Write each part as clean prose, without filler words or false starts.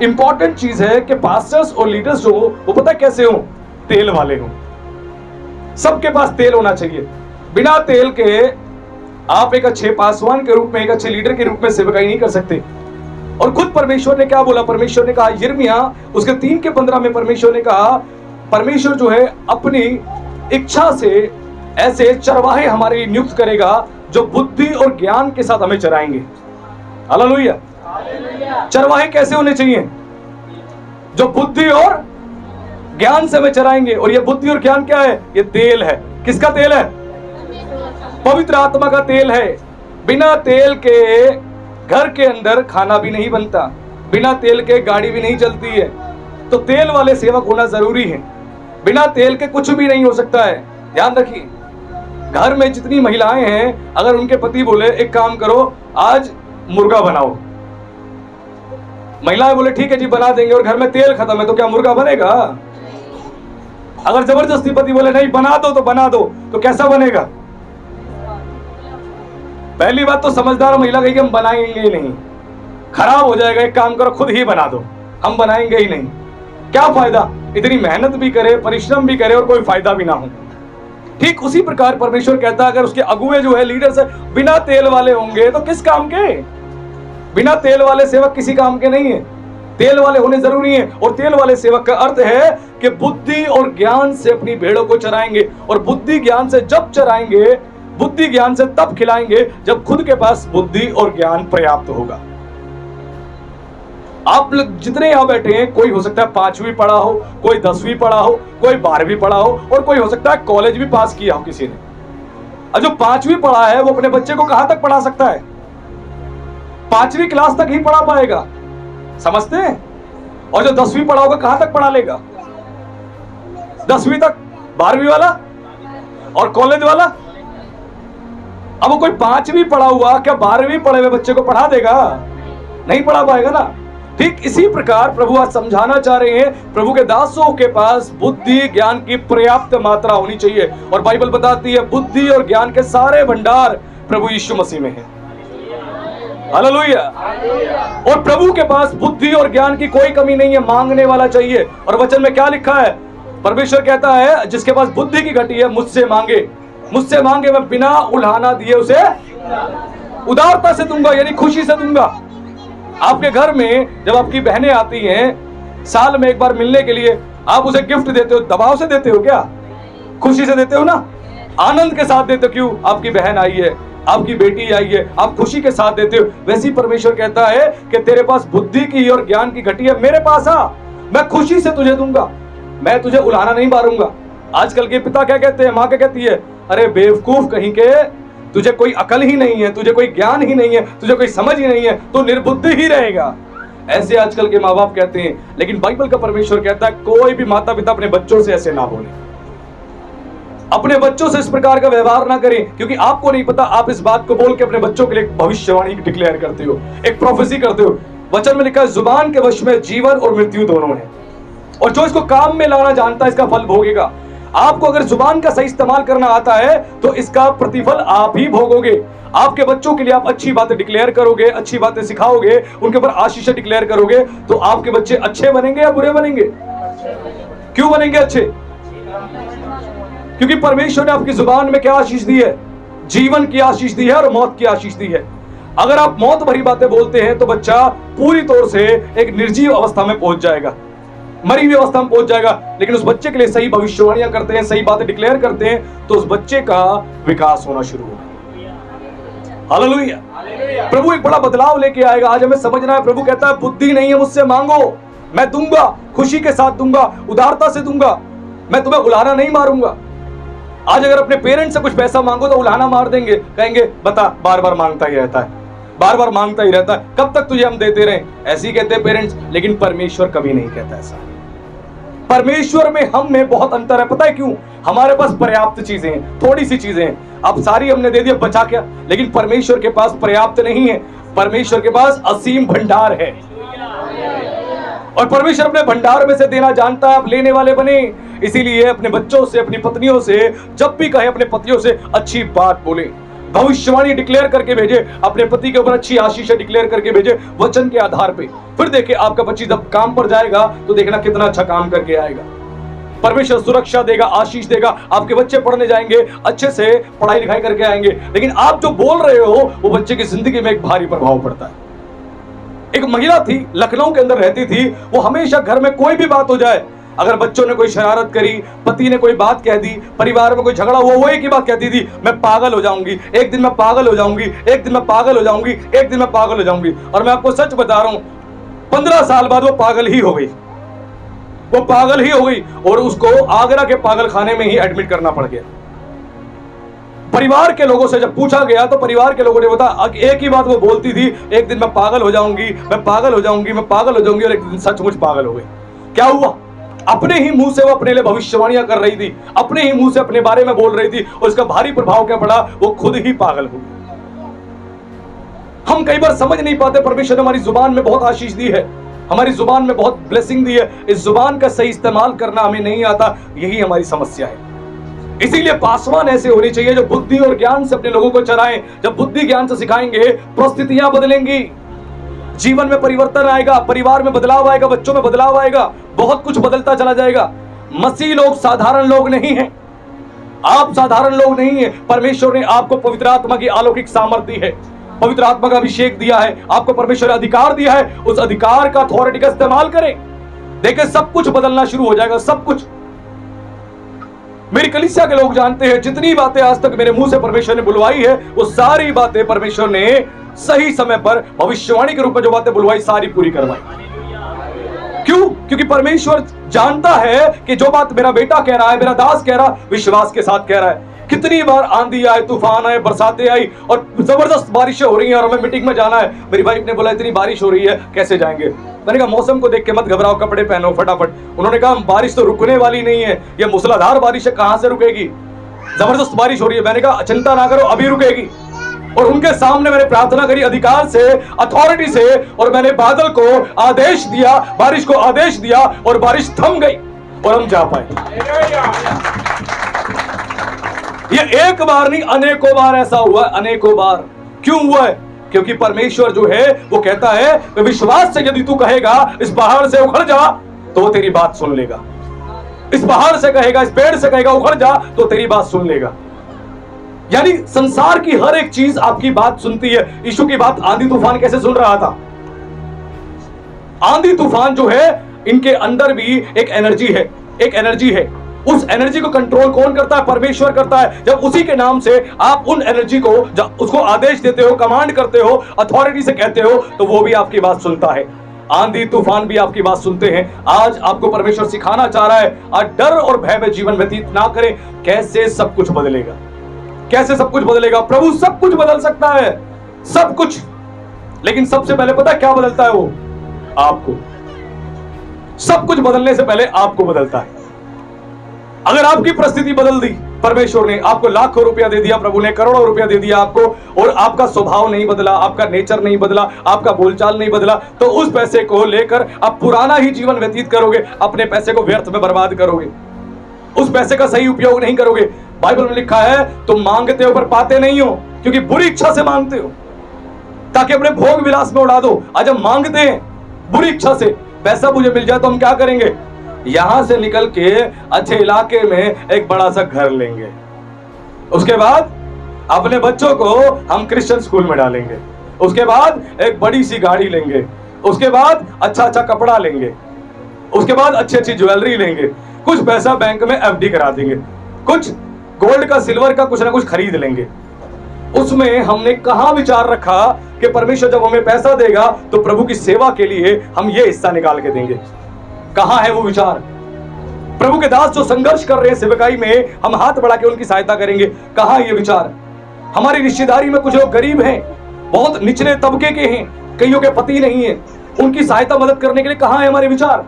Important चीज है कि पास्टर्स और लीडर्स जो हो वो पता कैसे हो, तेल वाले हो। सबके पास तेल होना चाहिए। बिना तेल के आप एक अच्छे पासवान के रूप में, एक अच्छे लीडर के रूप में सेवकाई नहीं कर सकते। और खुद परमेश्वर ने क्या बोला, परमेश्वर ने कहा यिर्मयाह उसके 3:15 में परमेश्वर ने कहा, परमेश्वर जो है अपनी इच्छा से ऐसे चरवाहे हमारे लिए नियुक्त करेगा जो बुद्धि और ज्ञान के साथ हमें चराएंगे। हालेलुया। चरवाहे कैसे होने चाहिए? जो बुद्धि और ज्ञान से हमें चराएंगे। और ये बुद्धि और ज्ञान क्या है? ये तेल है। किसका तेल है? पवित्र आत्मा का तेल है। बिना तेल के घर के अंदर खाना भी नहीं बनता, बिना तेल के गाड़ी भी नहीं चलती है। तो तेल वाले सेवक होना जरूरी है। बिना तेल के कुछ भी नहीं हो सकता है। ध्यान रखिए, घर में जितनी महिलाएं हैं, अगर उनके पति बोले एक काम करो आज मुर्गा बनाओ, महिलाएं बोले ठीक है जी बना देंगे, और घर में तेल खत्म है, तो क्या मुर्गा बनेगा? अगर जबरदस्ती पति बोले नहीं बना दो तो बना दो, तो कैसा बनेगा? पहली बात तो समझदार महिला कही कि हम बनाएंगे ही नहीं, खराब हो जाएगा, एक काम करो खुद ही बना दो, हम बनाएंगे ही नहीं। क्या फायदा? इतनी मेहनत भी करे, परिश्रम भी करे और कोई फायदा भी ना हो। ठीक उसी प्रकार परमेश्वर कहता है अगर उसके अगुए जो है, लीडर्स है, बिना तेल वाले होंगे तो किस काम के? बिना तेल वाले सेवक किसी काम के नहीं है। तेल वाले होने जरूरी है। और तेल वाले सेवक का अर्थ है कि बुद्धि और ज्ञान से अपनी भेड़ों को चराएंगे। और बुद्धि ज्ञान से जब चराएंगे, बुद्धि ज्ञान से तब खिलाएंगे जब खुद के पास बुद्धि और ज्ञान पर्याप्त होगा। आप लोग जितने यहां बैठे हैं, कोई हो सकता है 5वीं पढ़ा हो, कोई 10वीं पढ़ा हो, कोई 12वीं पढ़ा हो, और कोई हो सकता है कॉलेज भी पास किया हो किसी ने। और जो 5वीं पढ़ा है वो अपने बच्चे को कहां तक पढ़ा सकता है? 5वीं क्लास तक ही पढ़ा पाएगा, समझते हैं? और जो 10वीं पढ़ा होगा कहां तक पढ़ा लेगा? 10वीं तक। 12वीं वाला और कॉलेज वाला, अब वो कोई 5वीं पढ़ा हुआ क्या 12वीं पढ़े हुए बच्चे को पढ़ा देगा? नहीं पढ़ा पाएगा ना। ठीक इसी प्रकार प्रभु आज समझाना चाह रहे हैं, प्रभु के दासों के पास बुद्धि ज्ञान की पर्याप्त मात्रा होनी चाहिए। और बाइबल बताती है बुद्धि और ज्ञान के सारे भंडार प्रभु यीशु मसीह में है। हालेलुया। और प्रभु के पास बुद्धि और ज्ञान की कोई कमी नहीं है, मांगने वाला चाहिए। और वचन में क्या लिखा है? परमेश्वर कहता है जिसके पास बुद्धि की घटी है मुझसे मांगे, मुझसे मांगे मैं बिना उल्हाना दिए उसे उदारता से दूंगा, यानी खुशी से दूंगा। आपके घर में जब आपकी बहनें आती हैं साल में एक बार मिलने के लिए, आप उसे गिफ्ट देते हो, दबाव से देते हो क्या? खुशी से देते हो ना, आनंद के साथ देते हो। क्यों? आपकी बहन आई है, आपकी बेटी आई है, आप खुशी के साथ देते हो। वैसे ही परमेश्वर कहता है कि तेरे पास बुद्धि की और ज्ञान की घटी है, मेरे पास आ, मैं खुशी से तुझे दूंगा, मैं तुझे उलाहना नहीं मारूंगा। आजकल के पिता क्या कहते हैं, माँ क्या कहती है? अरे बेवकूफ कहीं के, तुझे कोई अकल ही नहीं है, तुझे कोई ज्ञान ही नहीं है, तुझे कोई समझ ही नहीं है, तो निर्बुद्धि ही रहेगा। ऐसे आजकल के माँ बाप कहते हैं। लेकिन बाइबल का परमेश्वर कहता है कोई भी माता पिता अपने बच्चों से ऐसे ना बोले, अपने बच्चों से इस प्रकार का व्यवहार ना करें, क्योंकि आपको नहीं पता आप इस बात को बोल के अपने बच्चों के लिए भविष्यवाणी डिक्लेयर करते हो, एक प्रोफेसी करते हो। वचन में लिखा है जुबान के वश में जीवन और मृत्यु दोनों है, और जो इसको काम में लाना जानता है इसका फल भोगेगा। आपको अगर जुबान का सही इस्तेमाल करना आता है तो इसका प्रतिफल आप ही भोगोगे। आपके बच्चों के लिए आप अच्छी बातें डिक्लेयर करोगे, अच्छी बातें सिखाओगे, उनके ऊपर आशीष डिक्लेयर करोगे, तो आपके बच्चे अच्छे बनेंगे या बुरे बनेंगे? क्यों बनेंगे अच्छे? क्योंकि परमेश्वर ने आपकी जुबान में क्या आशीष दी है? जीवन की आशीष दी है और मौत की आशीष दी है। अगर आप मौत भरी बातें बोलते हैं तो बच्चा पूरी तौर से एक निर्जीव अवस्था में पहुंच जाएगा, मरी हुई अवस्था में पहुंच जाएगा। लेकिन उस बच्चे के लिए सही भविष्यवाणियां करते हैं, सही बातें डिक्लेयर करते हैं, तो उस बच्चे का विकास होना शुरू होगा। हालेलुया। प्रभु एक बड़ा बदलाव लेके आएगा। आज हमें समझना है, प्रभु कहता है बुद्धि नहीं है मुझसे मांगो, मैं दूंगा, खुशी के साथ दूंगा, उदारता से दूंगा, मैं तुम्हें उलाहना नहीं मारूंगा। आज अगर अपने पेरेंट्स से कुछ पैसा मांगो तो उलाहना मार देंगे, कहेंगे बता बार बार मांगता ही रहता है, बार बार मांगता ही रहता है, कब तक तुझे हम देते रहे? ऐसे ही कहते हैं पेरेंट्स। लेकिन परमेश्वर कभी नहीं कहता ऐसा। परमेश्वर में हम में बहुत अंतर है। पता है क्यों? हमारे पास पर्याप्त चीजें हैं, थोड़ी सी चीजें हैं, अब सारी हमने दे दिया, बचा क्या? लेकिन परमेश्वर के पास पर्याप्त नहीं है, परमेश्वर के पास असीम भंडार है। और परमेश्वर अपने भंडार में से देना जानता है। आप लेने वाले बने, इसीलिए अपने बच्चों से, अपनी पत्नियों से जब भी कहे अपने पतियों से अच्छी बात बोले, भविष्यवाणी डिक्लेयर करके भेजे, अपने पति के ऊपर अच्छी आशीष डिक्लेयर करके भेजे वचन के आधार पे। फिर देखिए आपका बच्ची जब काम पर जाएगा तो देखना कितना अच्छा काम करके आएगा। परमेश्वर सुरक्षा देगा, आशीष देगा, आपके बच्चे पढ़ने जाएंगे, अच्छे से पढ़ाई लिखाई करके आएंगे। लेकिन आप जो बोल रहे हो वो बच्चे की जिंदगी में एक भारी प्रभाव पड़ता है। एक महिला थी, लखनऊ के अंदर रहती थी, वो हमेशा घर में कोई भी बात हो जाए, अगर बच्चों ने कोई शरारत करी, पति ने कोई बात कह दी, परिवार में कोई झगड़ा हुआ, वो एक ही बात कहती थी, मैं पागल हो जाऊंगी, एक दिन मैं पागल हो जाऊंगी, एक दिन मैं पागल हो जाऊंगी, एक दिन मैं पागल हो जाऊंगी। और मैं आपको सच बता रहा हूं, 15 साल बाद वो पागल ही हो गई, वो पागल ही हो गई और उसको आगरा के पागल खाने में ही एडमिट करना पड़ गया। परिवार के लोगों से जब पूछा गया तो परिवार के लोगों ने बताया एक ही बात वो बोलती थी, एक दिन मैं पागल हो जाऊंगी, मैं पागल हो जाऊंगी, मैं पागल हो जाऊंगी, और एक दिन सचमुच पागल हो गई। क्या हुआ? अपने ही मुंह से वो अपने लिए भविष्यवाणियां कर रही थी, अपने ही मुंह से अपने बारे में बोल रही थी, और इसका भारी प्रभाव क्या पड़ा? वो खुद ही पागल हो गई। हम कई बार समझ नहीं पाते, परमेश्वर ने हमारी जुबान में बहुत आशीष दी है, हमारी जुबान में बहुत ब्लेसिंग दी है, इस जुबान का सही इस्तेमाल करना हमें नहीं आता, यही हमारी समस्या है। इसीलिए पासवान ऐसे होने चाहिए जो बुद्धि और ज्ञान से अपने लोगों को चलाएं। जब बुद्धि ज्ञान से सिखाएंगे, परिस्थितियां बदलेंगी, जीवन में परिवर्तन आएगा, परिवार में बदलाव आएगा, बच्चों में बदलाव आएगा, बहुत कुछ बदलता चला जाएगा। मसीह लोग साधारण लोग नहीं हैं, आप साधारण लोग नहीं हैं। परमेश्वर ने आपको पवित्र आत्मा की अलौकिक सामर्थ्य दी है, पवित्र आत्मा का अभिषेक दिया है, आपको परमेश्वर ने अधिकार दिया है, उस अधिकार का, अथॉरिटी का इस्तेमाल करें। देखिए सब कुछ बदलना शुरू हो जाएगा, सब कुछ। मेरी कलीसिया के लोग जानते हैं, जितनी बातें आज तक मेरे मुंह से परमेश्वर ने बुलवाई है, वो सारी बातें परमेश्वर ने सही समय पर भविष्यवाणी के रूप में जो बातें बुलवाई, सारी पूरी करवाई। क्यों? क्योंकि परमेश्वर जानता है कि जो बात मेरा बेटा कह रहा है, मेरा दास कह रहा, विश्वास के साथ कह रहा है। कितनी बार आंधी आए, तूफान आए, बरसातें आई और जबरदस्त बारिशें हो रही हैं और हमें मीटिंग में जाना है। मेरी वाइफ ने बोला इतनी बारिश हो रही है, कैसे जाएंगे? मैंने कहा मौसम को देख के मत घबराओ, कपड़े पहनो फटाफट। उन्होंने कहा बारिश तो रुकने वाली नहीं है, ये मूसलाधार बारिश है, कहां से रुकेगी? जबरदस्त बारिश हो रही है। मैंने कहा चिंता ना करो, अभी रुकेगी। और उनके सामने मैंने प्रार्थना करी अधिकार से, अथॉरिटी से, और मैंने बादल को आदेश दिया, बारिश को आदेश दिया, और बारिश थम गई और हम जा पाए। ये एक बार नहीं, अनेकों बार ऐसा हुआ, अनेकों बार। क्यों हुआ है? क्योंकि परमेश्वर जो है वो कहता है विश्वास से यदि तू कहेगा इस पहाड़ से उखड़ जा, तो वो तेरी बात सुन लेगा। इस पहाड़ से कहेगा, इस पेड़ से कहेगा उखड़ जा, तो तेरी बात सुन लेगा। यानी संसार की हर एक चीज आपकी बात सुनती है। यीशु की बात आंधी तूफान कैसे सुन रहा था? आंधी तूफान जो है, इनके अंदर भी एक एनर्जी है, एक एनर्जी है। उस एनर्जी को कंट्रोल कौन करता है? परमेश्वर करता है। जब उसी के नाम से आप उन एनर्जी को, जब उसको आदेश देते हो, कमांड करते हो, अथॉरिटी से कहते हो, तो वो भी आपकी बात सुनता है। आंधी तूफान भी आपकी बात सुनते हैं। आज आपको परमेश्वर सिखाना चाह रहा है, आज डर और भय में जीवन व्यतीत ना करें। कैसे सब कुछ बदलेगा, कैसे सब कुछ बदलेगा? प्रभु सब कुछ बदल सकता है, सब कुछ। लेकिन सबसे पहले पता है क्या बदलता है? वो आपको। सब कुछ बदलने से पहले आपको बदलता है। अगर आपकी परिस्थिति बदल दी, परमेश्वर ने आपको लाखों रुपया दे दिया, प्रभु ने करोड़ों रुपया दे दिया आपको, और आपका स्वभाव नहीं बदला, आपका नेचर नहीं बदला, आपका बोलचाल नहीं बदला, तो उस पैसे को लेकर आप पुराना ही जीवन व्यतीत करोगे, अपने पैसे को व्यर्थ में बर्बाद करोगे, उस पैसे का सही उपयोग नहीं करोगे। बाइबल में लिखा है तुम मांगते हो पर पाते नहीं हो, क्योंकि बुरी इच्छा से मांगते हो ताकि अपने भोग विलास में उड़ा दो। आज हम मांगते हैं बुरी इच्छा से, पैसा मुझे मिल जाए तो हम क्या करेंगे? यहां से निकल के अच्छे इलाके में एक बड़ा सा घर लेंगे, उसके बाद अपने बच्चों को हम क्रिश्चियन स्कूल में डालेंगे, उसके बाद एक बड़ी सी गाड़ी लेंगे, उसके बाद अच्छा अच्छा कपड़ा लेंगे, उसके बाद अच्छी अच्छी ज्वेलरी लेंगे, कुछ पैसा बैंक में एफडी करा देंगे, कुछ गोल्ड का, सिल्वर का कुछ ना कुछ खरीद लेंगे। उसमें हमने कहां विचार रखा कि परमेश्वर जब हमें पैसा देगा तो प्रभु की सेवा के लिए हम ये हिस्सा निकाल के देंगे? कहां है वो विचार? प्रभु के दास जो संघर्ष कर रहे हैं सेवकाई में, हम हाथ बढ़ा के उनकी सहायता करेंगे, कहां ये विचार? हमारी रिश्तेदारी में कुछ लोग गरीब हैं, बहुत निचले तबके के हैं, कईयों के पति नहीं है, उनकी सहायता मदद करने के लिए कहां है हमारे विचार?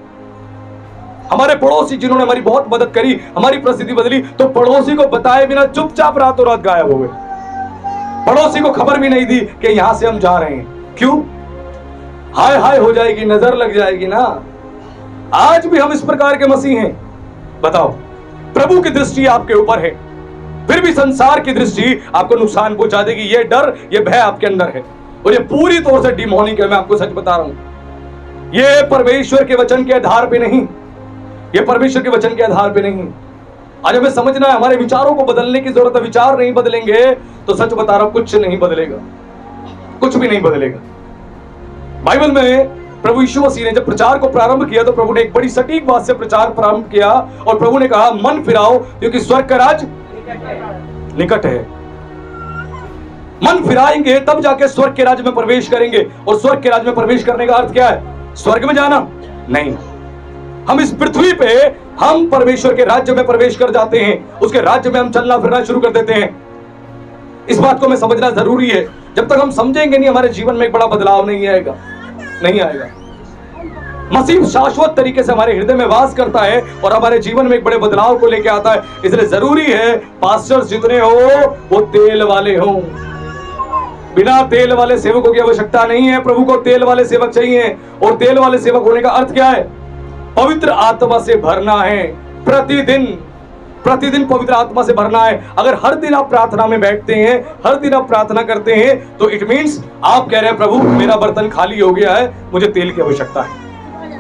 हमारे पड़ोसी जिन्होंने हमारी बहुत मदद करी, हमारी परिस्थिति बदली, तो पड़ोसी को बताए बिना चुपचाप रातों रात गायब हो गए, पड़ोसी को खबर भी नहीं दी कि यहां से हम जा रहे हैं। क्यों? हाय हाय हो जाएगी, नजर लग जाएगी ना। आज भी हम इस प्रकार के मसीह हैं। बताओ, प्रभु की दृष्टि आपके ऊपर है, फिर भी संसार की दृष्टि आपको नुकसान पहुंचा देगी। ये डर, ये भय आपके अंदर है और ये पूरी तौर से डिमोनिक है। मैं आपको सच बता रहा हूं, ये परमेश्वर के वचन के आधार पे नहीं, ये परमेश्वर के वचन के आधार पे नहीं। आज हमें समझना है, हमारे विचारों को बदलने की जरूरत है। विचार नहीं बदलेंगे तो सच बता रहा हूं, कुछ नहीं बदलेगा, कुछ भी नहीं बदलेगा। बाइबल में प्रभु यीशु मसीह ने जब प्रचार को प्रारंभ किया तो प्रभु ने एक बड़ी सटीक बात से प्रचार प्रारंभ किया और प्रभु ने कहा, मन फिराओ क्योंकि स्वर्ग का राज निकट है। मन फिराएंगे तब जाके स्वर्ग के राज्य में प्रवेश करेंगे। और स्वर्ग के राज्य में प्रवेश करने का अर्थ क्या है? स्वर्ग में जाना नहीं, हम इस पृथ्वी पे हम परमेश्वर के राज्य में प्रवेश कर जाते हैं, उसके राज्य में हम चलना फिरना शुरू कर देते हैं। इस बात को हमें समझना जरूरी है। जब तक हम समझेंगे नहीं, हमारे जीवन में एक बड़ा बदलाव नहीं आएगा, नहीं आएगा। मसीह शाश्वत तरीके से हमारे हृदय में वास करता है और हमारे जीवन में एक बड़े बदलाव को लेकर आता है। इसलिए जरूरी है पास्टर्स जितने हो वो तेल वाले हो। बिना तेल वाले सेवकों की आवश्यकता नहीं है। प्रभु को तेल वाले सेवक चाहिए। और तेल वाले सेवक होने का अर्थ क्या है? पवित्र आत्मा से भरना है। प्रतिदिन प्रतिदिन पवित्र आत्मा से भरना है। अगर हर दिन आप प्रार्थना में बैठते हैं, हर दिन आप प्रार्थना करते हैं, तो इट मींस आप कह रहे हैं, प्रभु मेरा बर्तन खाली हो गया है, मुझे तेल की आवश्यकता है।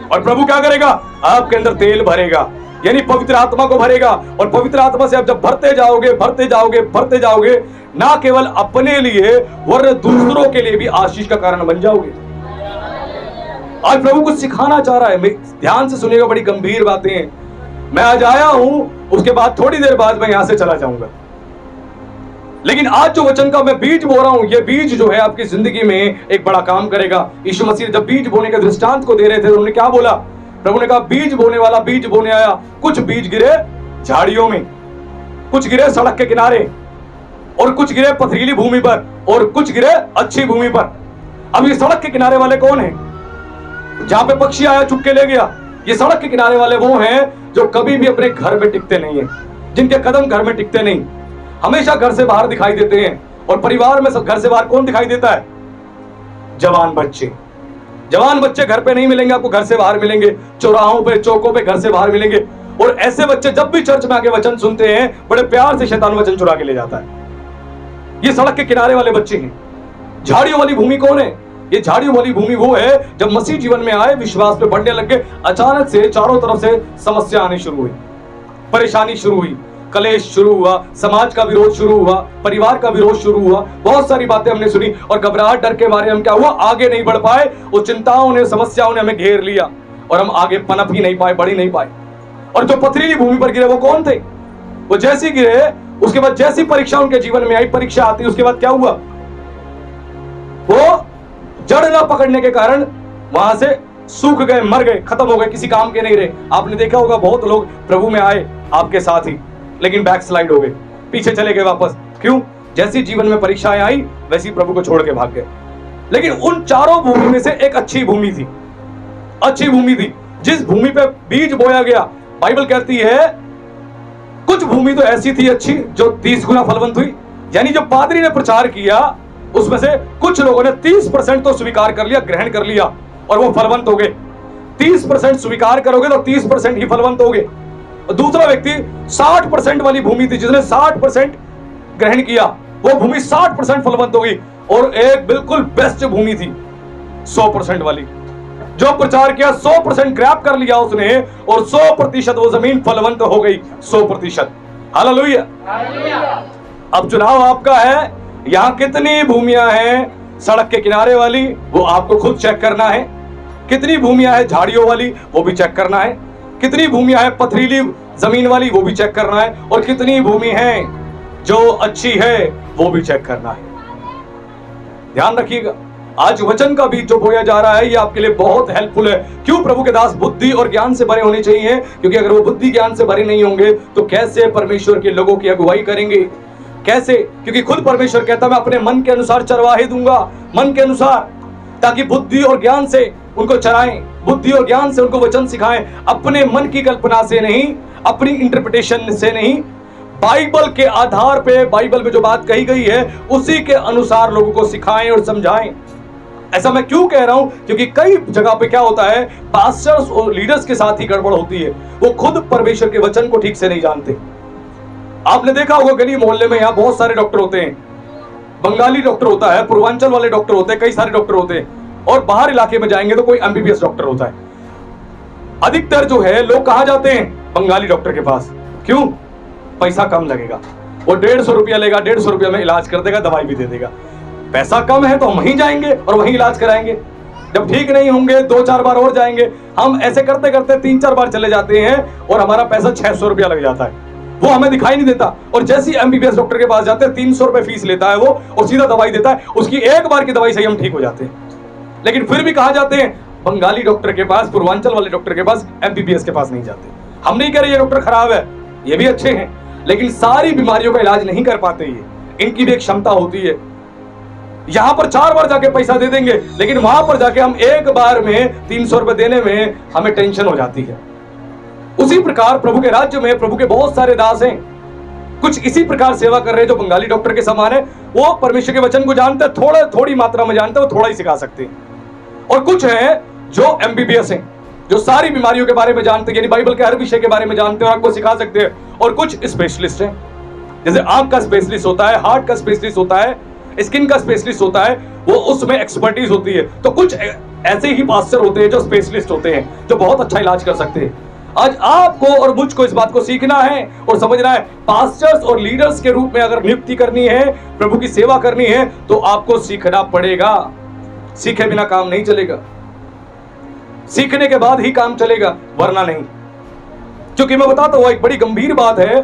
और प्रभु क्या करेगा? आपके अंदर तेल भरेगा, यानी पवित्र आत्मा को भरेगा। और पवित्र आत्मा से आप जब भरते जाओगे, भरते जाओगे, भरते जाओगे, ना केवल अपने लिए वरन दूसरों के लिए भी आशीष का कारण बन जाओगे। आज प्रभु कुछ सिखाना चाह रहा है। ध्यान से सुनिएगा, बड़ी गंभीर बातें हैं। मैं आज आया हूं, उसके बाद थोड़ी देर बाद मैं यहां से चला जाऊंगा। लेकिन आज जो वचन का मैं बीज बो रहा हूं, ये बीज जो है आपकी जिंदगी में एक बड़ा काम करेगा। यीशु मसीह जब बीज बोने के दृष्टांत को दे रहे थे, उन्होंने क्या बोला? प्रभु ने कहा, बीज बोने वाला बीज बोने आया। कुछ बीज गिरे झाड़ियों में, कुछ गिरे सड़क के किनारे, और कुछ गिरे पथरीली भूमि पर, और कुछ गिरे अच्छी भूमि पर। अब ये सड़क के किनारे वाले कौन है? जहां पे पक्षी आया चुप के ले गया। ये सड़क के किनारे वाले वो हैं जो कभी भी अपने घर में टिकते नहीं है, जिनके कदम घर में टिकते नहीं, हमेशा घर से बाहर दिखाई देते हैं। और परिवार में सब घर से बाहर कौन दिखाई देता है? जवान बच्चे। जवान बच्चे घर पे नहीं मिलेंगे आपको, घर से बाहर मिलेंगे, चौराहों पे, चौकों पे, घर से बाहर मिलेंगे। और ऐसे बच्चे जब भी चर्च में आके वचन सुनते हैं, बड़े प्यार से शैतान वचन चुरा के ले जाता है। ये सड़क के किनारे वाले बच्चे हैं। झाड़ियों वाली भूमि कौन है? ये झाड़ियों वाली भूमि वो है जब मसीह जीवन में आए, विश्वास पे बढ़ने लग गए, अचानक से चारों तरफ से समस्या आनी शुरू हुई, परेशानी शुरू हुई, कलेश शुरू हुआ, समाज का विरोध शुरू हुआ, परिवार का विरोध शुरू हुआ, बहुत सारी बातें हमने सुनी। और घबराहट, डर के मारे हम क्या हुआ? आगे नहीं बढ़ पाए। वो चिंताओं ने, समस्याओं ने हमें घेर लिया और हम आगे पनप ही नहीं पाए, बढ़ ही नहीं पाए। और जो पथरीली भूमि पर गिरे वो कौन थे? वो जैसे गिरे, उसके बाद जैसी परीक्षा उनके जीवन में आई, परीक्षा आती, उसके बाद क्या हुआ? वो जड़ ना पकड़ने के कारण वहां से सूख गए, मर गए, खत्म हो गए, किसी काम के नहीं रहे। आपने देखा होगा बहुत लोग प्रभु में आए आपके साथ ही, लेकिन बैक स्लाइड हो गए, पीछे चले गए वापस। क्यों? जैसी जीवन में परीक्षाएं आई वैसी प्रभु को छोड़ के भाग गए। लेकिन उन चारों भूमि में से एक अच्छी भूमि थी, अच्छी भूमि थी, जिस भूमि पे बीज बोया गया। बाइबल कहती है कुछ भूमि तो ऐसी थी अच्छी जो 30 गुना फलवंत हुई। यानी जब पादरी ने प्रचार किया, उसमें से कुछ लोगों ने 30% तो स्वीकार कर लिया, ग्रहण कर लिया, और वो फलवंत हो गए। 30% स्वीकार करोगे तो 30% ही फलवंत हो गए। दूसरा व्यक्ति 60% वाली भूमि थी, जिसने 60% ग्रहण किया, वो भूमि 60% फलवंत हो गई। और एक बिल्कुल बेस्ट भूमि थी 100% वाली, जो प्रचार किया 100% ग्रैब कर लिया उसने, और 100% वो जमीन फलवंत हो गई, 100%। हालेलुया। अब चुनाव आपका है। यहां कितनी भूमियां हैं सड़क के किनारे वाली, वो आपको खुद चेक करना है। कितनी भूमियां हैं झाड़ियों वाली, वो भी चेक करना है। कितनी भूमियां हैं पथरीली जमीन वाली, वो भी चेक करना है। और कितनी भूमि है जो अच्छी है, वो भी चेक करना है। ध्यान रखिएगा, आज वचन का बीज जो बोया जा रहा है, ये आपके लिए बहुत हेल्पफुल है। क्यों? प्रभु के दास बुद्धि और ज्ञान से भरे होने चाहिए, क्योंकि अगर वो बुद्धि ज्ञान से भरे नहीं होंगे तो कैसे परमेश्वर के लोगों की अगुवाई करेंगे? कैसे? क्योंकि खुद परमेश्वर कहता, मैं अपने मन के अनुसार चरवाहे दूंगा, मन के अनुसार, ताकि बुद्धि और ज्ञान से उनको चराएं, बुद्धि और ज्ञान से उनको वचन सिखाएं, अपने मन की कल्पना से नहीं, अपनी इंटरप्रिटेशन से नहीं, बाइबल के आधार पे, बाइबल में जो बात कही गई है उसी के अनुसार लोगों को सिखाएं और समझाएं। ऐसा मैं क्यों कह रहा हूं? क्योंकि कई जगह पे क्या होता है, पास्टर्स और लीडर्स के साथ ही गड़बड़ होती है। वो खुद परमेश्वर के वचन को ठीक से नहीं जानते। आपने देखा होगा गली मोहल्ले में यहाँ बहुत सारे डॉक्टर होते हैं, बंगाली डॉक्टर होता है, पूर्वांचल वाले डॉक्टर होते हैं, कई सारे डॉक्टर होते हैं, और बाहर इलाके में जाएंगे तो कोई एमबीबीएस डॉक्टर होता है। अधिकतर जो है लोग कहां जाते हैं? बंगाली डॉक्टर के पास। क्यों? पैसा कम लगेगा, वो 150 रुपया लेगा, 150 रुपया में इलाज कर देगा, दवाई भी दे देगा। पैसा कम है तो हम वहीं जाएंगे और वहीं इलाज कराएंगे। जब ठीक नहीं होंगे 2-4 बार और जाएंगे। हम ऐसे करते करते 3-4 बार चले जाते हैं और हमारा पैसा 600 रुपया लग जाता है, वो हमें दिखाई नहीं देता। और जैसे ही एमबीबीएस डॉक्टर के पास जाते हैं 300 रुपए फीस लेता है वो, और सीधा दवाई देता है, उसकी एक बार की दवाई से ही हम ठीक हो जाते हैं। लेकिन फिर भी कहां जाते हैं? बंगाली डॉक्टर के पास, पूर्वांचल वाले डॉक्टर के पास, एमबीबीएस के पास नहीं जाते। हम नहीं कह रहे ये डॉक्टर खराब है, ये भी अच्छे हैं, लेकिन सारी बीमारियों का इलाज नहीं कर पाते। ये इनकी भी एक क्षमता होती है। यहां पर 4 बार जाके पैसा दे देंगे, लेकिन वहां पर जाके हम एक बार में 300 रुपए देने में हमें टेंशन हो जाती है। उसी प्रकार प्रभु के राज्य में प्रभु के बहुत सारे दास हैं, कुछ इसी प्रकार सेवा कर रहे हैं जो बंगाली डॉक्टर के समान है। वो परमेश्वर के वचन को जानते हैं, थोड़ी मात्रा में जानते हैं, वो थोड़ा ही सिखा सकते हैं। और कुछ हैं जो एमबीबीएस हैं, जो सारी बीमारियों के बारे में जानते हैं, यानी बाइबल के हर विषय के बारे में जानते हैं और आपको सिखा सकते हैं। और कुछ स्पेशलिस्ट हैं, जैसे आंख का स्पेशलिस्ट होता है, हार्ट का स्पेशलिस्ट होता है, स्किन का स्पेशलिस्ट होता है, वो उसमें एक्सपर्टीज होती है। तो कुछ ऐसे ही पास्टर होते हैं जो स्पेशलिस्ट होते हैं, जो बहुत अच्छा इलाज कर सकते हैं। आज आपको और मुझको इस बात को सीखना है और समझना है। पास्टर्स और लीडर्स के रूप में अगर नियुक्ति करनी है, प्रभु की सेवा करनी है, तो आपको सीखना पड़ेगा। सीखे बिना काम नहीं चलेगा, सीखने के बाद ही काम चलेगा, वरना नहीं। क्योंकि मैं बताता हूं, एक बड़ी गंभीर बात है।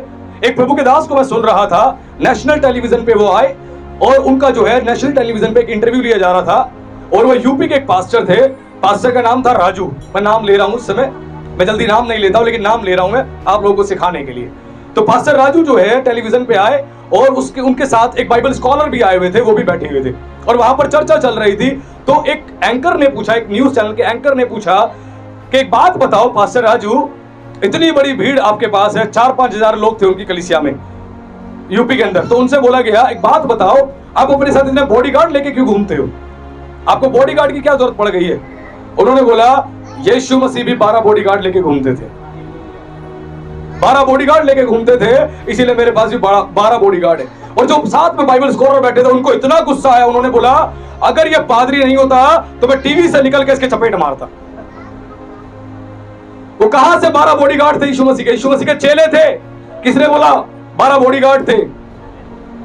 एक प्रभु के दास को मैं सुन रहा था, नेशनल टेलीविजन पे वो आए और उनका जो है नेशनल टेलीविजन पे एक इंटरव्यू लिया जा रहा था, और वो यूपी के एक पास्टर थे। पास्टर का नाम था राजू। मैं नाम ले रहा हूं उस समय, मैं जल्दी नाम नहीं लेता हूं, लेकिन नाम ले रहा हूं मैं आप लोगों को सिखाने के लिए। तो पास्टर राजू जो है टेलीविजन पे आए और उनके साथ एक बाइबल स्कॉलर भी आए हुए थे, वो भी बैठे हुए थे, और वहां पर चर्चा चल रही थी। तो एक एंकर ने पूछा, एक न्यूज चैनल के एंकर ने पूछा कि एक बात बताओ पास्टर राजू, इतनी बड़ी भीड़ आपके पास है, 4-5 हजार लोग थे उनकी कलीसिया में यूपी के अंदर। तो उनसे बोला गया, एक बात बताओ, आप अपने साथ इतने बॉडीगार्ड लेके क्यों घूमते हो? आपको बॉडीगार्ड की क्या जरूरत पड़ गई है? उन्होंने बोला, यीशु मसीह भी 12 बॉडीगार्ड लेके घूमते थे, 12 बॉडीगार्ड लेके घूमते थे, इसीलिए मेरे पास भी 12 बॉडीगार्ड है। और जो साथ में बाइबल स्कॉलर बैठे थे, उनको इतना गुस्सा आया, उन्होंने बोला, अगर ये पादरी नहीं होता तो मैं टीवी से निकल के इसके चपेट मारता। वो कहां से 12 बॉडीगार्ड थे? यीशु मसीह के। यीशु मसीह के चेले थे। किसने बोला 12 बॉडीगार्ड थे?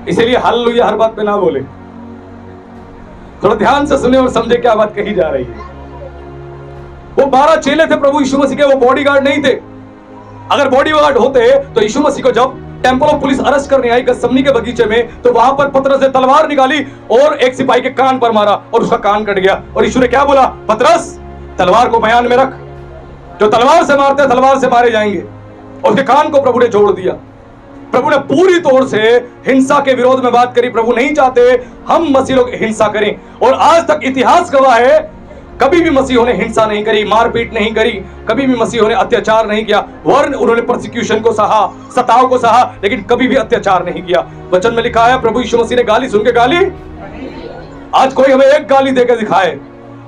इसीलिए हालेलुया हर बात पे ना बोले, थोड़ा ध्यान से सुने और समझे क्या बात कही जा रही है। वो 12 चेले थे प्रभु यीशु मसीह के, वो बॉडीगार्ड नहीं थे। अगर बॉडीगार्ड होते तो यीशु मसीह को जब टेंपल ऑफ पुलिस अरेस्ट करने आई गethsemane के बगीचे में, तो वहां पर पतरस ने तलवार निकाली और एक सिपाही के कान पर मारा और उसका कान कट गया। और यीशु ने क्या बोला? पतरस, तलवार को बयान में रख, जो तलवार से मारते हैं तलवार से मारे जाएंगे। और उसके कान को प्रभु ने जोड़ दिया। प्रभु ने पूरी तौर से हिंसा के विरोध में बात करी। प्रभु नहीं चाहते हम मसीह लोग हिंसा करें, और आज तक इतिहास गवाह है, कभी भी मसीहों ने हिंसा नहीं करी, मारपीट नहीं करी, कभी भी मसीहों ने अत्याचार नहीं किया। वरन उन्होंने परसिक्यूशन को सहा, सताव को सहा, लेकिन कभी भी अत्याचार नहीं किया। वचन में लिखा है, प्रभु यीशु मसीह ने गाली सुन के गाली, आज कोई हमें एक गाली देकर दिखाए,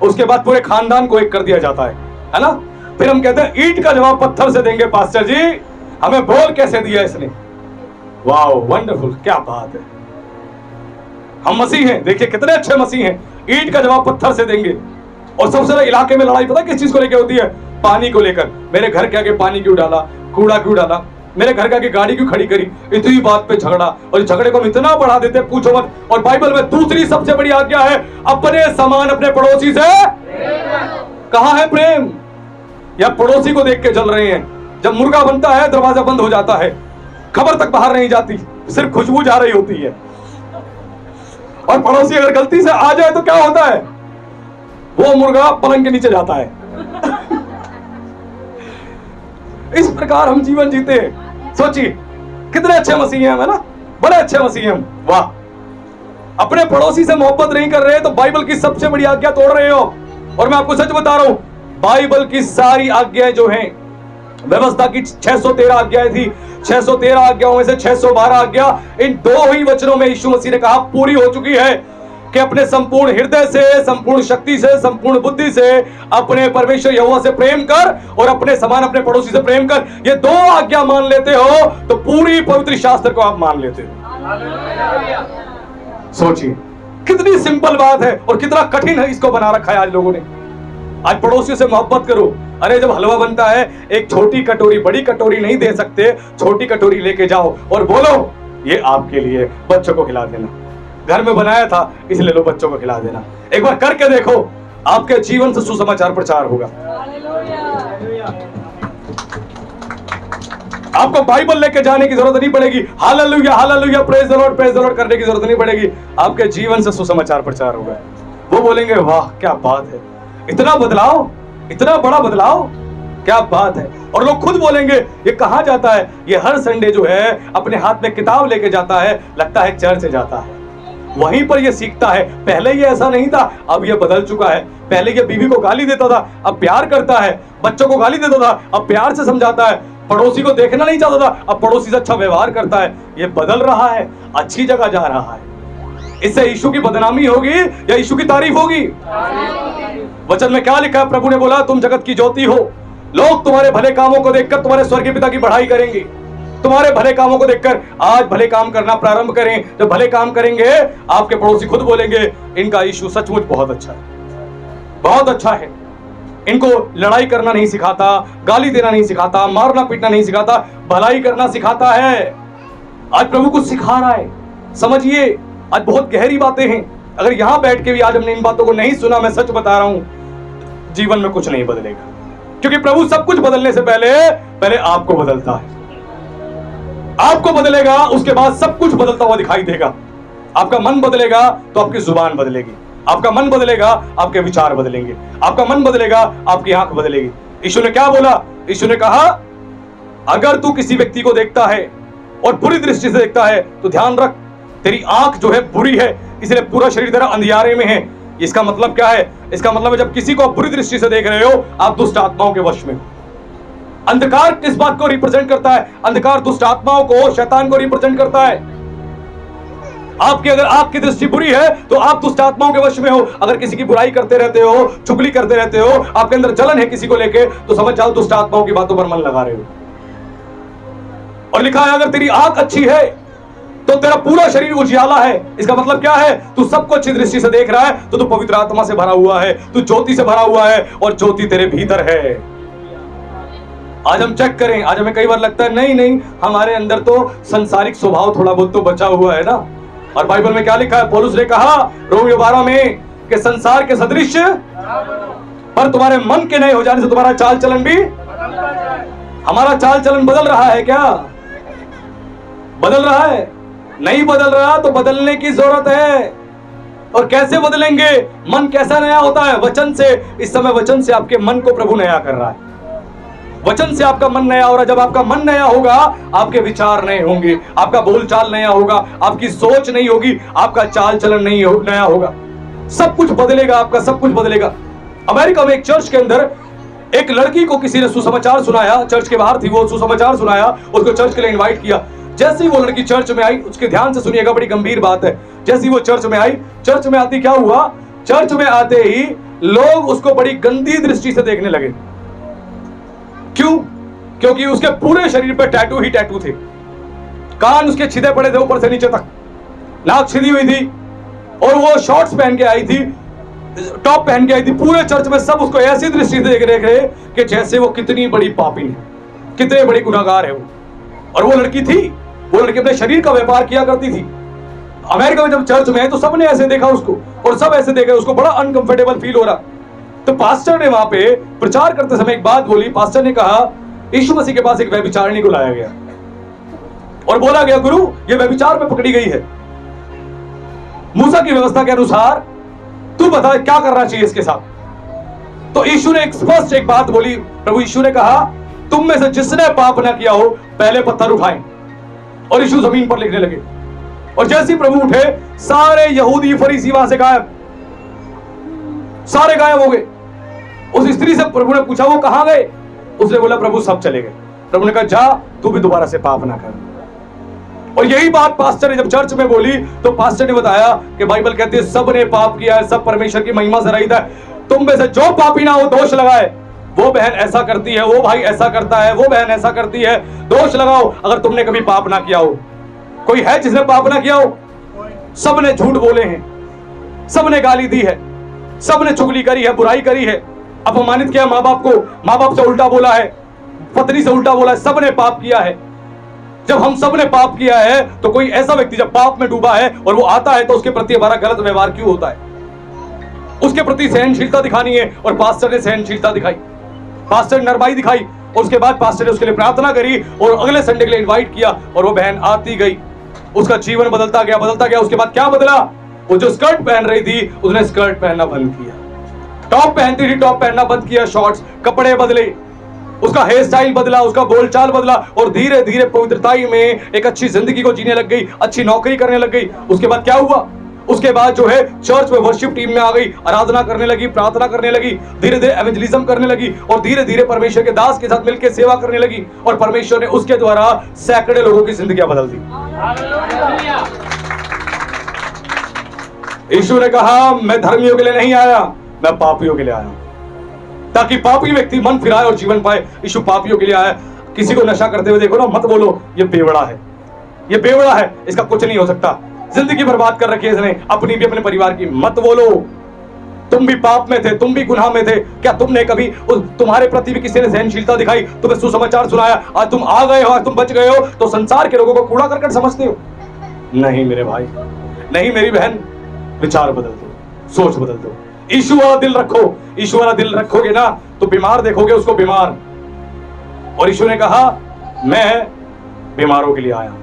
उसके बाद पूरे खानदान को एक कर दिया जाता है ना। फिर हम कहते हैं ईंट का जवाब पत्थर से देंगे। पास्टर जी, हमें बोल कैसे दिया इसने? वाह, वंडरफुल, क्या बात है। हम मसीह हैं, देखिए कितने अच्छे मसीह हैं। ईंट का जवाब पत्थर से देंगे। और सबसे ज्यादा इलाके में लड़ाई पता किस चीज को लेकर होती है? पानी को लेकर। मेरे घर के आगे पानी क्यों डाला, कूड़ा क्यों डाला, मेरे घर के आगे गाड़ी क्यों खड़ी करी, इतनी बात पे झगड़ा। और झगड़े को हम इतना बढ़ा देते हैं, पूछो मत। और बाइबल में दूसरी सबसे बड़ी आज्ञा है, अपने समान अपने पड़ोसी से। कहां है प्रेम? या पड़ोसी को देख के जल रहे हैं। जब मुर्गा बनता है दरवाजा बंद हो जाता है, खबर तक बाहर नहीं जाती, सिर्फ खुशबू जा रही होती है। और पड़ोसी अगर गलती से आ जाए तो क्या होता है? वो मुर्गा पलंग के नीचे जाता है। इस प्रकार हम जीवन जीते हैं। सोचिए कितने अच्छे मसीह हैं, है ना, बड़े अच्छे मसीह हैं। वाह, अपने पड़ोसी से मोहब्बत नहीं कर रहे तो बाइबल की सबसे बड़ी आज्ञा तोड़ रहे हो। और मैं आपको सच बता रहा हूं, बाइबल की सारी आज्ञाएं जो हैं, व्यवस्था की 613 आज्ञाएं थी, 613 आज्ञाओं में से 612 आज्ञा इन 2 ही वचनों में यीशु मसीह ने कहा पूरी हो चुकी है। कि अपने संपूर्ण हृदय से, संपूर्ण शक्ति से, संपूर्ण बुद्धि से अपने परमेश्वर यहोवा से प्रेम कर और अपने समान अपने पड़ोसी से प्रेम कर, ये दो आज्ञा मान लेते हो तो पूरी पवित्र शास्त्र को आप मान लेते हो। सोचिए कितनी सिंपल बात है और कितना कठिन है इसको बना रखा है आज लोगों ने। आज पड़ोसियों से मोहब्बत करो। अरे जब हलवा बनता है एक छोटी कटोरी, बड़ी कटोरी नहीं दे सकते, छोटी कटोरी लेके जाओ और बोलो ये आपके लिए, बच्चों को खिला देना, घर में बनाया था इसलिए लो बच्चों को खिला देना। एक बार करके देखो, आपके जीवन से सुसमाचार प्रचार होगा। आपको बाइबल लेके जाने की जरूरत नहीं पड़ेगी, hallelujah hallelujah praise the Lord करने की जरूरत नहीं पड़ेगी। आपके जीवन से सुसमाचार प्रचार होगा। वो बोलेंगे वाह क्या बात है, इतना बदलाव, इतना बड़ा बदलाव, क्या बात है। और लोग खुद बोलेंगे ये कहां जाता है, ये हर संडे जो है अपने हाथ में किताब लेके जाता है, लगता है चर्च जाता है, वहीं पर ये सीखता है। पहले ये ऐसा नहीं था, अब ये बदल चुका है। पहले ये बीवी को गाली देता था, अब प्यार करता है। बच्चों को गाली देता था, अब प्यार से समझाता है। पड़ोसी को देखना नहीं चाहता था, अब पड़ोसी से अच्छा व्यवहार करता है। ये बदल रहा है, अच्छी जगह जा रहा है। इससे यीशु की बदनामी होगी या यीशु की तारीफ होगी? वचन में क्या लिखा है? प्रभु ने बोला तुम जगत की ज्योति हो, लोग तुम्हारे भले कामों को देखकर तुम्हारे स्वर्गीय पिता की बढ़ाई करेंगे। तुम्हारे भले कामों को देखकर आज भले काम करना प्रारंभ करें। जब भले काम करेंगे आपके पड़ोसी खुद बोलेंगे इनका यीशु सचमुच बहुत अच्छा है, बहुत अच्छा है। इनको लड़ाई करना नहीं सिखाता, गाली देना नहीं सिखाता, मारना पीटना नहीं सिखाता, भलाई करना सिखाता है। आज प्रभु कुछ सिखा रहा है, समझिए। आज बहुत गहरी बातें हैं। अगर यहां बैठ के भी आज हमने इन बातों को नहीं सुना, मैं सच बता रहा हूं, जीवन में कुछ नहीं बदलेगा। क्योंकि प्रभु सब कुछ बदलने से पहले आपको बदलता है। आपको बदलेगा, उसके बाद सब कुछ बदलता हुआ दिखाई देगा। आपका मन बदलेगा तो आपकी जुबान बदलेगी, आपका मन बदलेगा आपके विचार बदलेंगे, आपका मन बदलेगा आपकी आंख बदलेगी। यीशु ने क्या बोला? यीशु ने कहा अगर तू किसी व्यक्ति को देखता है और बुरी दृष्टि से देखता है तो ध्यान रख, तेरी आंख जो है बुरी है, इसलिए पूरा शरीर तेरा अंधियारे में है। इसका मतलब क्या है? इसका मतलब है जब किसी को आप बुरी दृष्टि से देख रहे हो, आप दुष्ट आत्माओं के वश में हो। अंधकार किस बात को रिप्रेजेंट करता है? अंधकार दुष्ट आत्माओं को, शैतान को रिप्रेजेंट करता है। आपकी अगर आंख की दृष्टि बुरी है तो आप दुष्ट आत्माओं के वश में हो। अगर किसी की बुराई करते रहते हो, चुगली करते रहते हो, आपके अंदर जलन है किसी को लेके, तो समझ जाओ दुष्ट आत्माओं की बातों पर मन लगा रहे हो। और लिखा है अगर तेरी आंख अच्छी है तो तेरा पूरा शरीर उजियाला है। इसका मतलब क्या है? तू सबको अच्छी दृष्टि से देख रहा है तो तू पवित्र आत्मा से भरा हुआ है, तू ज्योति से भरा हुआ है और ज्योति तेरे भीतर है। आज हम चेक करें। आज हमें कई बार लगता है नहीं हमारे अंदर तो संसारिक स्वभाव थोड़ा बहुत तो बचा हुआ है ना। और बाइबल में क्या लिखा है? पौलुस ने कहा रोमियो 12 में कि संसार के सदृश पर तुम्हारे मन के नए हो जाने से तुम्हारा चाल चलन भी, हमारा चाल चलन बदल रहा है क्या? बदल रहा है? नहीं बदल रहा तो बदलने की जरूरत है। और कैसे बदलेंगे? मन कैसा नया होता है? वचन से। इस समय वचन से आपके मन को प्रभु नया कर रहा है। वचन से आपका मन नया हो रहा है। जब आपका मन नया होगा आपके विचार नए होंगे, आपका बोलचाल नया होगा, आपकी सोच नहीं होगी, आपका चाल चलन नहीं नया होगा। सब कुछ बदलेगा, आपका सब कुछ बदलेगा। अमेरिका में एक चर्च के अंदर एक लड़की को किसी ने सुसमाचार सुनाया, चर्च के बाहर थी वो, सुसमाचार सुनाया, उसको चर्च के लिए इन्वाइट किया। जैसे ही वो लड़की चर्च में आई, उसके ध्यान से सुनिएगा, बड़ी गंभीर बात है। जैसे ही वो चर्च में आई, चर्च में आती क्या हुआ? चर्च में आते ही लोग उसको बड़ी गंदी दृष्टि से देखने लगे। क्यों? क्योंकि उसके पूरे शरीर पे टैटू ही टैटू थे। कान उसके छिदे पड़े थे ऊपर से नीचे तक, नाक छिदी हुई थी, और वो शॉर्ट्स पहन के आई थी, टॉप पहन के आई थी। पूरे चर्च में सब उसको ऐसी दृष्टि से देख रहे कि जैसे वो कितनी बड़ी पापी है, कितने बड़ी गुनाहगार है वो। और वो लड़की थी, वो लड़की अपने शरीर का व्यापार किया करती थी। अमेरिका में जब चर्च में है तो सबने ऐसे देखा उसको, और सब ऐसे देखे उसको, बड़ा अनकंफर्टेबल फील हो रहा। तो पास्टर ने वहां पे प्रचार करते समय एक बात बोली। पास्टर ने कहा यीशु मसीह के पास एक व्यभिचारिणी को लाया गया और बोला गया गुरु ये व्यभिचार में पकड़ी गई है, मूसा की व्यवस्था के अनुसार तू बता क्या करना चाहिए इसके साथ। तो यीशु ने एक स्पष्ट एक बात बोली। प्रभु यीशु ने कहा तुम में से जिसने पाप ना किया हो पहले पत्थर उठाएं। और यीशु जमीन पर लिखने लगे। और जैसे ही प्रभु उठे सारे यहूदी फरीसी वहां से गायब, सारे गायब हो गए। उस स्त्री से प्रभु ने पूछा वो कहां गए? उसने बोला प्रभु सब चले गए। प्रभु ने कहा जा तू भी दोबारा से पाप ना कर। और यही बात पास्टर ने जब चर्च में बोली तो पास्टर ने बताया कि बाइबल कहती है सब ने पाप किया है, सब परमेश्वर की महिमा से रहित है। तुम में से जो पापी ना हो दोष लगाए, वो बहन ऐसा करती है, वो भाई ऐसा करता है, वो बहन ऐसा करती है, दोष लगाओ अगर तुमने कभी पाप ना किया हो। कोई है जिसने पाप ना किया हो? सबने झूठ बोले हैं, सबने गाली दी है, सबने चुगली करी है, बुराई करी है, अपमानित किया माँ बाप को, माँ बाप से उल्टा बोला है, पत्नी से उल्टा बोला है, सबने पाप किया है। जब हम सबने पाप किया है तो कोई ऐसा व्यक्ति जब पाप में डूबा है और वो आता है तो उसके प्रति हमारा गलत व्यवहार क्यों होता है? उसके प्रति सहनशीलता दिखानी है और पास्टर ने सहनशीलता दिखाई, पास्टर ने नरमाई दिखाई और उसके बाद पास्टर ने उसके लिए प्रार्थना करी और अगले संडे के लिए इनवाइट किया और वो बहन आती गई, उसका जीवन बदलता गया। उसके बाद क्या बदला? वो जो स्कर्ट पहन रही थी उसने स्कर्ट पहनना बंद किया, टॉप पहनती थी टॉप पहनना बंद किया, शॉर्ट्स, कपड़े बदले, उसका हेयर स्टाइल बदला, उसका बोलचाल बदला और धीरे धीरे पवित्रताई में एक अच्छी जिंदगी को जीने लग गई, अच्छी नौकरी करने लग गई। उसके बाद क्या हुआ? उसके बाद जो है चर्च में वर्शिप टीम में आ गई, आराधना करने लगी, प्रार्थना करने लगी, धीरे धीरे एवेंजलिज्म करने लगी और धीरे धीरे परमेश्वर के दास के साथ मिलकर सेवा करने लगी और परमेश्वर ने उसके द्वारा सैकड़े लोगों की जिंदगियां बदल दी। यीशु ने कहा मैं धर्मियों के लिए नहीं आया, मैं पापियों के लिए आया हूं ताकि पापी व्यक्ति मन फिराए और जीवन पाए। यीशु पापियों के लिए आया। किसी को नशा करते हुए देखो ना, मत बोलो ये बेवड़ा है, ये बेवड़ा है, इसका कुछ नहीं हो सकता, जिंदगी बर्बाद कर रखी है इसने, अपनी भी अपने परिवार की। मत बोलो, तुम भी पाप में थे, तुम भी गुनाह में थे। क्या तुमने कभी तुम्हारे प्रति भी किसी ने सहनशीलता दिखाई, तुम्हें सुसमाचार सुनाया, आज तुम आ गए हो, आज तुम बच गए हो तो संसार के लोगों को कूड़ा करकट समझते हो? नहीं मेरे भाई, नहीं मेरी बहन, विचार बदल दो, सोच बदल दो, यीशु वाला दिल रखो। यीशु वाला दिल रखोगे ना तो बीमार देखोगे उसको बीमार। और यीशु ने कहा मैं बीमारों के लिए आया हूं।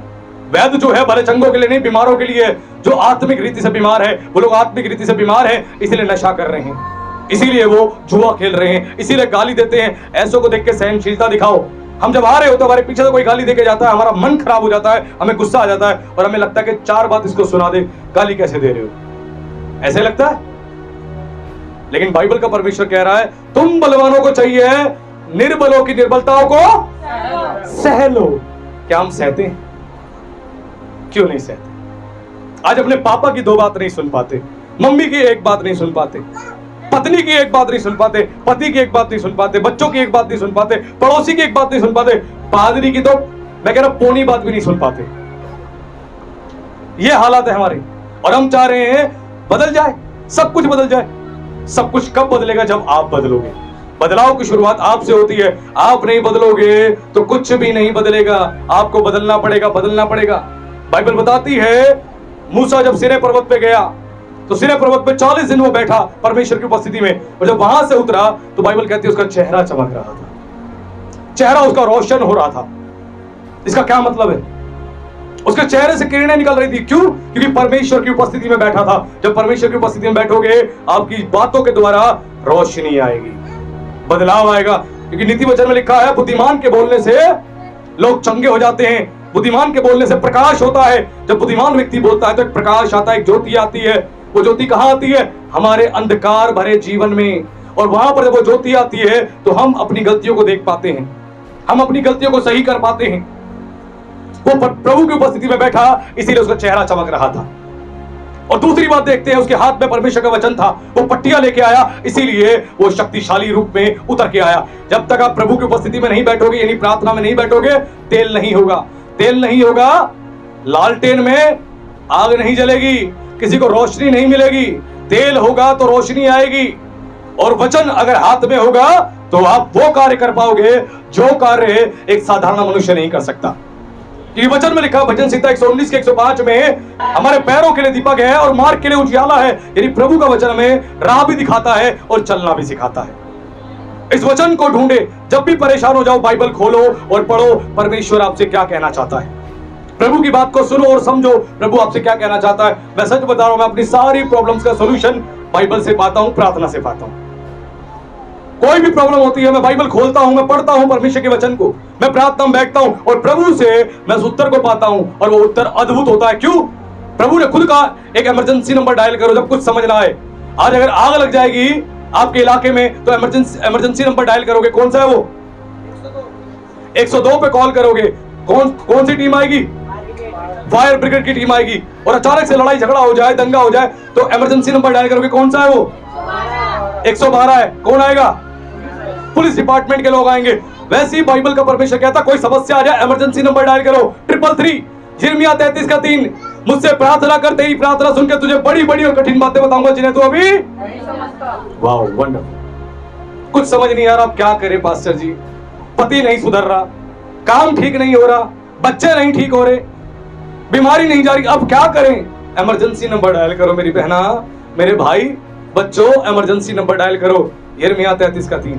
वैद्य जो है भले चंगों के लिए नहीं, बीमारों के लिए, जो आत्मिक रीति से बीमार है। वो लोग आत्मिक रीति से बीमार है, इसीलिए नशा कर रहे हैं, इसीलिए वो जुआ खेल रहे हैं, इसीलिए गाली देते हैं। ऐसों को देख के सहनशीलता दिखाओ। हम जब आ रहे होते हमारे पीछे से कोई गाली देके जाता है, हमारा मन खराब हो जाता है, हमें गुस्सा आ जाता है और हमें लगता है कि 4 बात इसको सुना दे, गाली कैसे दे रहे हो, ऐसे लगता है। लेकिन बाइबल का परमेश्वर कह रहा है तुम बलवानों को चाहिए, निर्बलों की निर्बलताओं को सह लो। क्या हम सहते हैं? क्यों नहीं सहते? आज अपने पापा की 2 बात नहीं सुन पाते, मम्मी की 1 बात नहीं सुन पाते, पत्नी की 1 बात नहीं सुन पाते, पति की 1 बात नहीं सुन पाते, बच्चों की 1 बात नहीं सुन पाते, पड़ोसी की 1 बात नहीं सुन पाते, पादरी की तो मैं कह रहा पौनी बात भी नहीं सुन पाते। ये हालात है हमारे और हम चाह रहे हैं बदल जाए, सब कुछ बदल जाए। सब कुछ कब बदलेगा? जब आप बदलोगे। बदलाव की शुरुआत आपसे होती है। आप नहीं बदलोगे तो कुछ भी नहीं बदलेगा, आपको बदलना पड़ेगा, बदलना पड़ेगा। बाइबल बताती है मूसा जब सिनै पर्वत पे गया तो सिनै पर्वत पे 40 दिन वो बैठा परमेश्वर की उपस्थिति में, और जब वहां से उतरा तो बाइबल कहती है उसका चेहरा चमक रहा था, चेहरा उसका रोशन हो रहा था। इसका क्या मतलब है? उसके चेहरे से किरणें निकल रही थी। क्यों? क्योंकि परमेश्वर की उपस्थिति में बैठा था। जब परमेश्वर की उपस्थिति में बैठोगे आपकी बातों के द्वारा रोशनी आएगी, बदलाव आएगा। क्योंकि नीति वचन में लिखा है बुद्धिमान के बोलने से लोग चंगे हो जाते हैं, बुद्धिमान के बोलने से प्रकाश होता है। जब बुद्धिमान व्यक्ति बोलता है तो एक प्रकाश आता है, एक ज्योति आती है। वो ज्योति कहां आती है? हमारे अंधकार भरे जीवन में। और वहां पर जब वो ज्योति आती है तो हम अपनी गलतियों को देख पाते हैं, हम अपनी गलतियों को सही कर पाते हैं। वो प्रभु की उपस्थिति में बैठा, इसीलिए उसका चेहरा चमक रहा था। और दूसरी बात देखते हैं, उसके हाथ में परमेश्वर का वचन था, वो पट्टियां लेके आया, इसीलिए वो शक्तिशाली रूप में उतर के आया। जब तक आप प्रभु की उपस्थिति में नहीं बैठोगे, यानी प्रार्थना में नहीं बैठोगे, तेल नहीं होगा। तेल नहीं होगा, लालटेन में आग नहीं जलेगी, किसी को रोशनी नहीं मिलेगी। तेल होगा तो रोशनी आएगी। और वचन अगर हाथ में होगा तो आप वो कार्य कर पाओगे जो कार्य एक साधारण मनुष्य नहीं कर सकता। क्योंकि वचन में लिखा, भजन संहिता 119 के 105 में, हमारे पैरों के लिए दीपक है और मार्ग के लिए उजियाला है। यानी प्रभु का वचन हमें राह भी दिखाता है और चलना भी सिखाता है। इस वचन को ढूंढे। जब भी परेशान हो जाओ, बाइबल खोलो और पढ़ो, परमेश्वर आपसे क्या कहना चाहता है। प्रभु की बात को सुनो और समझो, प्रभु आपसे क्या कहना चाहता है। मैं सच बता रहा हूं, मैं अपनी सारी प्रॉब्लम्स का सॉल्यूशन बाइबल से पाता हूं, प्रार्थना से पाता हूं। कोई भी प्रॉब्लम होती है, मैं बाइबल खोलता हूं, मैं पढ़ता हूं परमेश्वर के वचन को, मैं प्रार्थना में बैठता हूं और प्रभु से मैं उस उत्तर को पाता हूं और वो उत्तर अद्भुत होता है। क्यों? प्रभु ने खुद कहा एक इमरजेंसी नंबर डायल करो जब कुछ समझ ना आए। आज अगर आग लग जाएगी आपके इलाके में तो इमरजेंसी नंबर डायल करोगे, कौन सा है वो? 102 पे कॉल करोगे। कौन सी टीम आएगी? फायर ब्रिगेड की टीम आएगी और अचानक से लड़ाई झगड़ा हो जाए, दंगा हो जाए, तो इमरजेंसी नंबर डायल करोगे, कौन सा है वो? 112 है। कौन आएगा? पुलिस डिपार्टमेंट के लोग आएंगे। वैसे ही बाइबल का परमेश्वर कहता कोई समस्या आ जाए, इमरजेंसी नंबर डायल करो 333, यिर्मयाह 33:3, मुझसे प्रार्थना कर, तेरी प्रार्थना सुन के तुझे बड़ी बड़ी और कठिन बातें बताऊंगा जिन्हें तू अभी नहीं समझता। वाह, वंडरफुल। कुछ समझ नहीं आ रहा, अब क्या करें पास्टर जी? पति नहीं सुधर रहा, काम ठीक नहीं हो रहा, बच्चे नहीं ठीक हो रहे, बीमारी नहीं जा रही, अब क्या करें? इमरजेंसी नंबर डायल करो मेरी बहना, मेरे भाई, बच्चों, इमरजेंसी नंबर डायल करो, यिर्मयाह 33:3।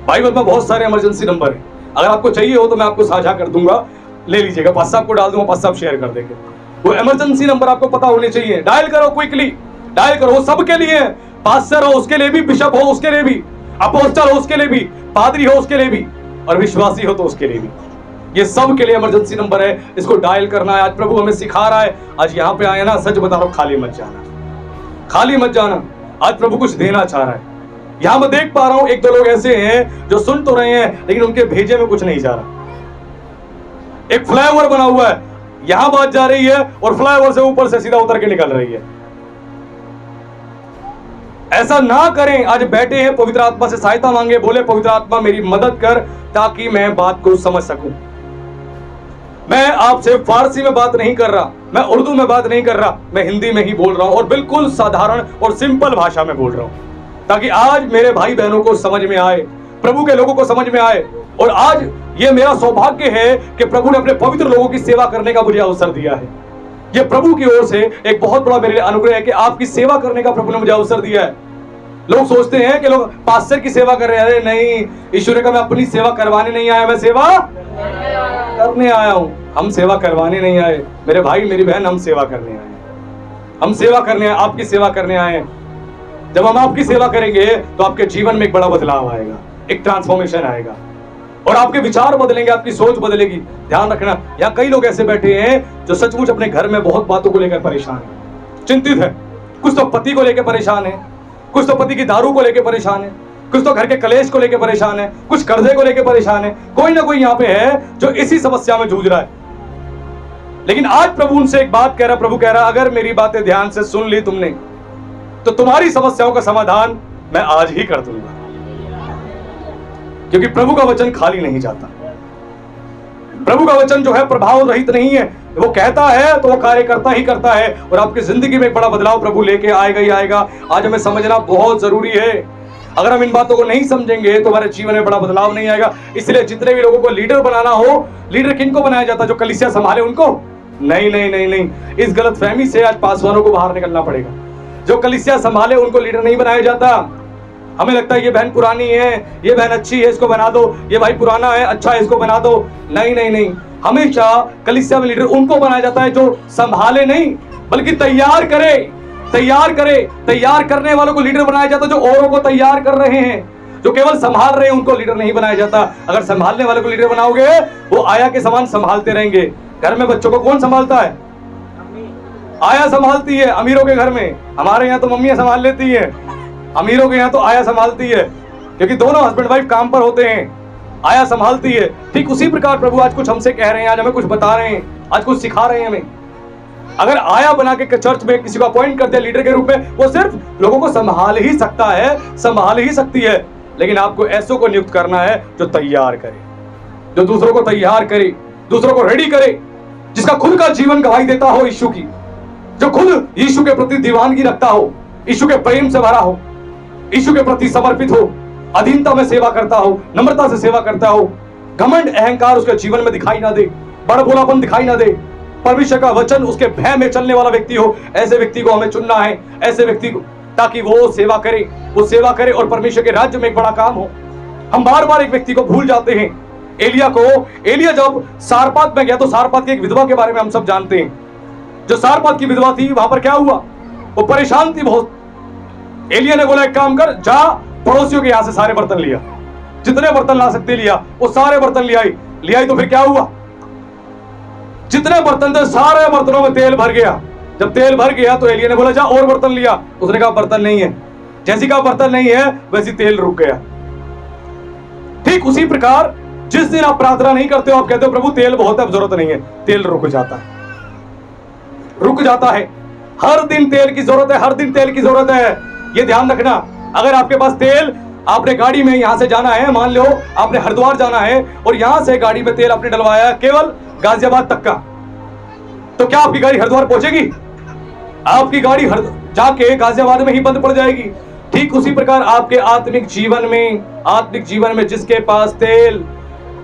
बाइबल में बहुत सारे इमरजेंसी नंबर है, अगर आपको चाहिए हो तो मैं आपको साझा कर दूंगा, ले लीजिएगा, पास साहब को डाल दूंगा, पास साहब शेयर कर देंगे। वो इमरजेंसी नंबर आपको पता होने चाहिए, डायल करो, क्विकली डायल करो। वो सबके लिए है, पास्टर हो उसके लिए भी, बिशप हो उसके लिए भी, अपोस्टल हो उसके लिए भी, पादरी हो उसके लिए भी, और विश्वासी हो तो उसके लिए भी। ये सब के लिए इमरजेंसी नंबर है, इसको डायल करना है। आज प्रभु हमें सिखा रहा है, आज यहाँ पे आए ना, सच बता रहा हूं, खाली मत जाना, खाली मत जाना। आज प्रभु कुछ देना चाह रहा है। यहां मैं देख पा रहा हूं एक दो लोग ऐसे हैं जो सुन तो रहे हैं लेकिन उनके भेजे में कुछ नहीं जा रहा। एक फ्लाईओवर बना हुआ है, यहां बात जा रही है और फ्लाईओवर से ऊपर से सीधा उतर के निकल रही है। ऐसा ना करें। आज बैठे हैं, पवित्र आत्मा से सहायता मांगे, बोले पवित्र आत्मा मेरी मदद कर ताकि मैं बात को समझ सकूं। मैं आपसे फारसी में बात नहीं कर रहा, मैं उर्दू में बात नहीं कर रहा, मैं हिंदी में ही बोल रहा हूं और बिल्कुल साधारण और सिंपल भाषा में बोल रहा हूं ताकि आज मेरे भाई बहनों को समझ में आए, प्रभु के लोगों को समझ में आए। और आज ये मेरा सौभाग्य है कि प्रभु ने अपने पवित्र लोगों की सेवा करने का मुझे अवसर दिया है। ये प्रभु की ओर से एक बहुत बड़ा मेरे लिए अनुग्रह है कि आपकी सेवा करने का प्रभु ने मुझे अवसर दिया है। लोग सोचते हैं कि लोग पास्टर की सेवा कर रहे हैं, अरे नहीं, ईश्वर ने कहा मैं अपनी सेवा करवाने नहीं आया, मैं सेवा करने आया हूं। हम सेवा करवाने नहीं आए मेरे भाई मेरी बहन, हम सेवा करने आए, हम सेवा करने आए, आपकी सेवा करने आए। जब हम आपकी सेवा करेंगे तो आपके जीवन में एक बड़ा बदलाव आएगा, एक ट्रांसफॉर्मेशन आएगा और आपके विचार बदलेंगे, आपकी सोच बदलेगी। ध्यान रखना, यहाँ कई लोग ऐसे बैठे हैं जो सचमुच अपने घर में बहुत बातों को लेकर परेशान है, चिंतित है। कुछ तो पति को लेकर परेशान है, कुछ तो पति की दारू को लेकर परेशान है, कुछ तो घर के कलेश को लेकर परेशान है, कुछ कर्जे को लेकर परेशान है। कोई ना कोई यहाँ पे है जो इसी समस्या में जूझ रहा है। लेकिन आज प्रभु उनसे एक बात कह रहा, प्रभु कह रहा अगर मेरी बातें ध्यान से सुन ली तुमने तो तुम्हारी समस्याओं का समाधान मैं आज ही कर दूंगा। क्योंकि प्रभु का वचन खाली नहीं जाता। प्रभु का वचन जो है प्रभाव रहित नहीं है, वो कहता है तो वो कार्य करता ही करता है और आपकी जिंदगी में एक बड़ा बदलाव प्रभु लेके आएगा ही आएगा। आज हमें समझना बहुत जरूरी है। अगर हम इन बातों को नहीं समझेंगे तो हमारे जीवन में बड़ा बदलाव नहीं आएगा। इसलिए जितने भी लोगों को लीडर बनाना हो, लीडर किनको बनाया जाता है? जो कलीसिया संभाले उनको? नहीं नहीं नहीं नहीं, इस गलतफहमी से आज पासवानों को बाहर निकलना पड़ेगा। जो कलीसिया संभाले उनको लीडर नहीं बनाया जाता। हमें लगता है ये बहन पुरानी है, ये बहन अच्छी है, इसको बना दो, ये भाई पुराना है, अच्छा है, इसको बना दो। नहीं नहीं नहीं, हमेशा कलीसिया में लीडर उनको बनाया जाता है जो संभाले नहीं बल्कि तैयार करे, तैयार करे। तैयार करने वालों को लीडर बनाया जाता है जो औरों को तैयार कर रहे हैं। जो केवल संभाल रहे हैं उनको लीडर नहीं बनाया जाता। अगर संभालने वाले को लीडर बनाओगे वो आया के समान संभालते रहेंगे। घर में बच्चों को कौन संभालता है? आया संभालती है। अमीरों के घर में, हमारे यहाँ तो मम्मियां संभाल लेती है, अमीरों के यहाँ तो आया संभालती है, क्योंकि दोनों हस्बैंड वाइफ काम पर होते हैं, आया संभालती है। ठीक उसी प्रकार प्रभु आज कुछ हमसे कह रहे हैं, आज हमें कुछ बता रहे हैं, आज कुछ सिखा रहे हैं हमें। अगर आया बना के चर्च में किसी को अपॉइंट कर दिया लीडर के रूप में, वो सिर्फ लोगों को संभाल ही सकता है, संभाल ही सकती है। लेकिन आपको ऐसों को नियुक्त करना है जो तैयार करे, जो दूसरों को तैयार करे, दूसरों को रेडी करे, जिसका खुद का जीवन गवाही देता हो यीशु की, जो खुद यीशु के प्रति दीवानगी रखता हो, यीशु के प्रेम से भरा हो, यीशु के प्रति समर्पित हो, अधीनता में सेवा करता हो, नम्रता से सेवा करता हो, घमंड अहंकार उसके जीवन में दिखाई ना दे, बड़बोलापन दिखाई ना दे, परमेश्वर का वचन उसके भय में चलने वाला व्यक्ति हो। ऐसे व्यक्ति को हमें चुनना है, ऐसे व्यक्ति को, ताकि वो सेवा करे और परमेश्वर के राज्य में एक बड़ा काम हो। हम बार बार एक व्यक्ति को भूल जाते हैं, एलिया जब सारपात में गया तो सारपात की एक विधवा के बारे में हम सब जानते हैं। जो सारपात की विधवा थी, वहां पर क्या हुआ? वो परेशान थी बहुत। एलिया ने बोला एक काम कर, जा पड़ोसियों के यहां से सारे बर्तन लिया, जितने बर्तन ला सकते लिया। वो सारे बर्तन ले आई तो फिर क्या हुआ? जितने बर्तन थे सारे बर्तनों में तेल भर गया। जब तेल भर गया तो एलिया ने बोला जा और बर्तन लिया। उसने कहा बर्तन नहीं है। जैसी कहा बर्तन नहीं है वैसी तेल रुक गया। ठीक उसी प्रकार जिस दिन आप प्रार्थना नहीं करते हो, आप कहते हो प्रभु तेल बहुत है, अब जरूरत नहीं है, तेल रुक जाता है, रुक जाता है। हर दिन तेल की जरूरत है, हर दिन तेल की जरूरत है। ये ध्यान रखना। अगर आपके पास तेल, आपने गाड़ी में यहां से जाना है, मान लो आपने हरिद्वार जाना है और यहां से गाड़ी में तेल आपने डलवाया केवल गाजियाबाद तक का, तो क्या आपकी गाड़ी हरिद्वार पहुंचेगी? आपकी गाड़ी जाके गाजियाबाद में ही बंद पड़ जाएगी। ठीक उसी प्रकार आपके आत्मिक जीवन में जिसके पास तेल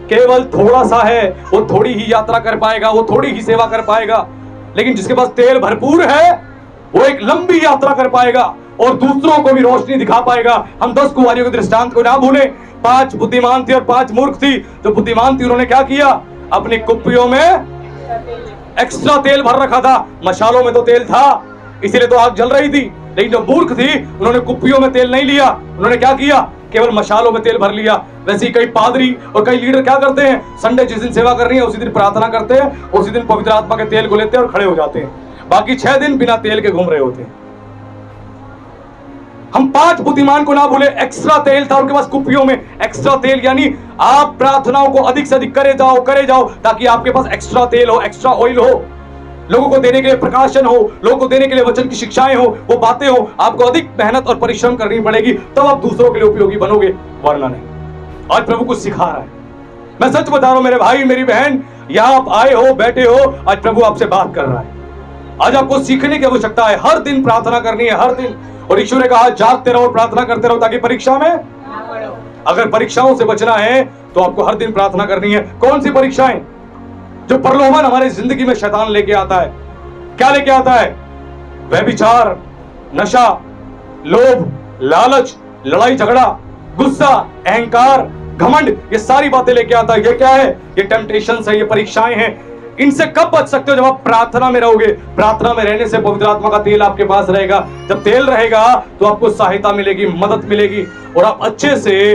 केवल थोड़ा सा है, वो थोड़ी ही यात्रा कर पाएगा, वो थोड़ी ही सेवा कर पाएगा। लेकिन जिसके पास तेल भरपूर है, वो एक लंबी यात्रा कर पाएगा और दूसरों को भी रोशनी दिखा पाएगा। हम 10 कुंवारियों के दृष्टांत को ना भूलें। 5 बुद्धिमान थी और 5 मूर्ख थी। जो बुद्धिमान थी उन्होंने क्या किया? अपनी कुप्पियों में एक्स्ट्रा तेल भर रखा था। मशालों में तो तेल था, इसीलिए तो आग जल रही थी। लेकिन जो मूर्ख थी, उन्होंने कुप्पियों में तेल नहीं लिया, उन्होंने क्या किया? केवल मशालों में तेल भर लिया। वैसे ही कई पादरी और कई लीडर क्या करते हैं? संडे जिस दिन सेवा करनी है उसी दिन प्रार्थना करते हैं, उसी दिन पवित्र आत्मा के तेल को लेते हैं और खड़े हो जाते हैं। बाकी 6 दिन बिना तेल के घूम रहे होते हैं। हम 5 बुद्धिमान को ना भूले, एक्स्ट्रा तेल था उनके पास कुप्पियों में। एक्स्ट्रा तेल यानी आप प्रार्थनाओं को अधिक से अधिक करे जाओ, ताकि आपके पास एक्स्ट्रा तेल हो, एक्स्ट्रा ऑयल हो, लोगों को देने के लिए प्रकाशन हो, लोगों को देने के लिए वचन की शिक्षाएं हो, वो बातें हो। आपको अधिक मेहनत और परिश्रम करनी पड़ेगी, तब आप दूसरों के लिए उपयोगी बनोगे, वरना नहीं। आज प्रभु कुछ सिखा रहा है। मैं सच बता रहा हूं मेरे भाई मेरी बहन, यहां आप आए हो, बैठे हो, आज प्रभु आपसे बात कर रहा है। आज आपको सीखने की आवश्यकता है। हर दिन प्रार्थना करनी है, हर दिन। और ईश्वर ने कहा जागते रहो, प्रार्थना करते रहो, ताकि परीक्षा में अगर परीक्षाओं से बचना है तो आपको हर दिन प्रार्थना करनी है। कौन सी परीक्षाएं? जो प्रलोभन हमारे जिंदगी में शैतान लेके आता है। क्या लेके आता है? व्यभिचार, नशा, लोभ, लालच, लड़ाई झगड़ा, गुस्सा, अहंकार, घमंड, ये सारी बातें लेके आता है। ये क्या है? ये टेम्पटेशंस है, ये परीक्षाएं हैं। इनसे कब बच सकते हो? जब आप प्रार्थना में रहोगे। प्रार्थना में रहने से पवित्र आत्मा का तेल आपके पास रहेगा। जब तेल रहेगा तो आपको सहायता मिलेगी, मदद मिलेगी और आप अच्छे से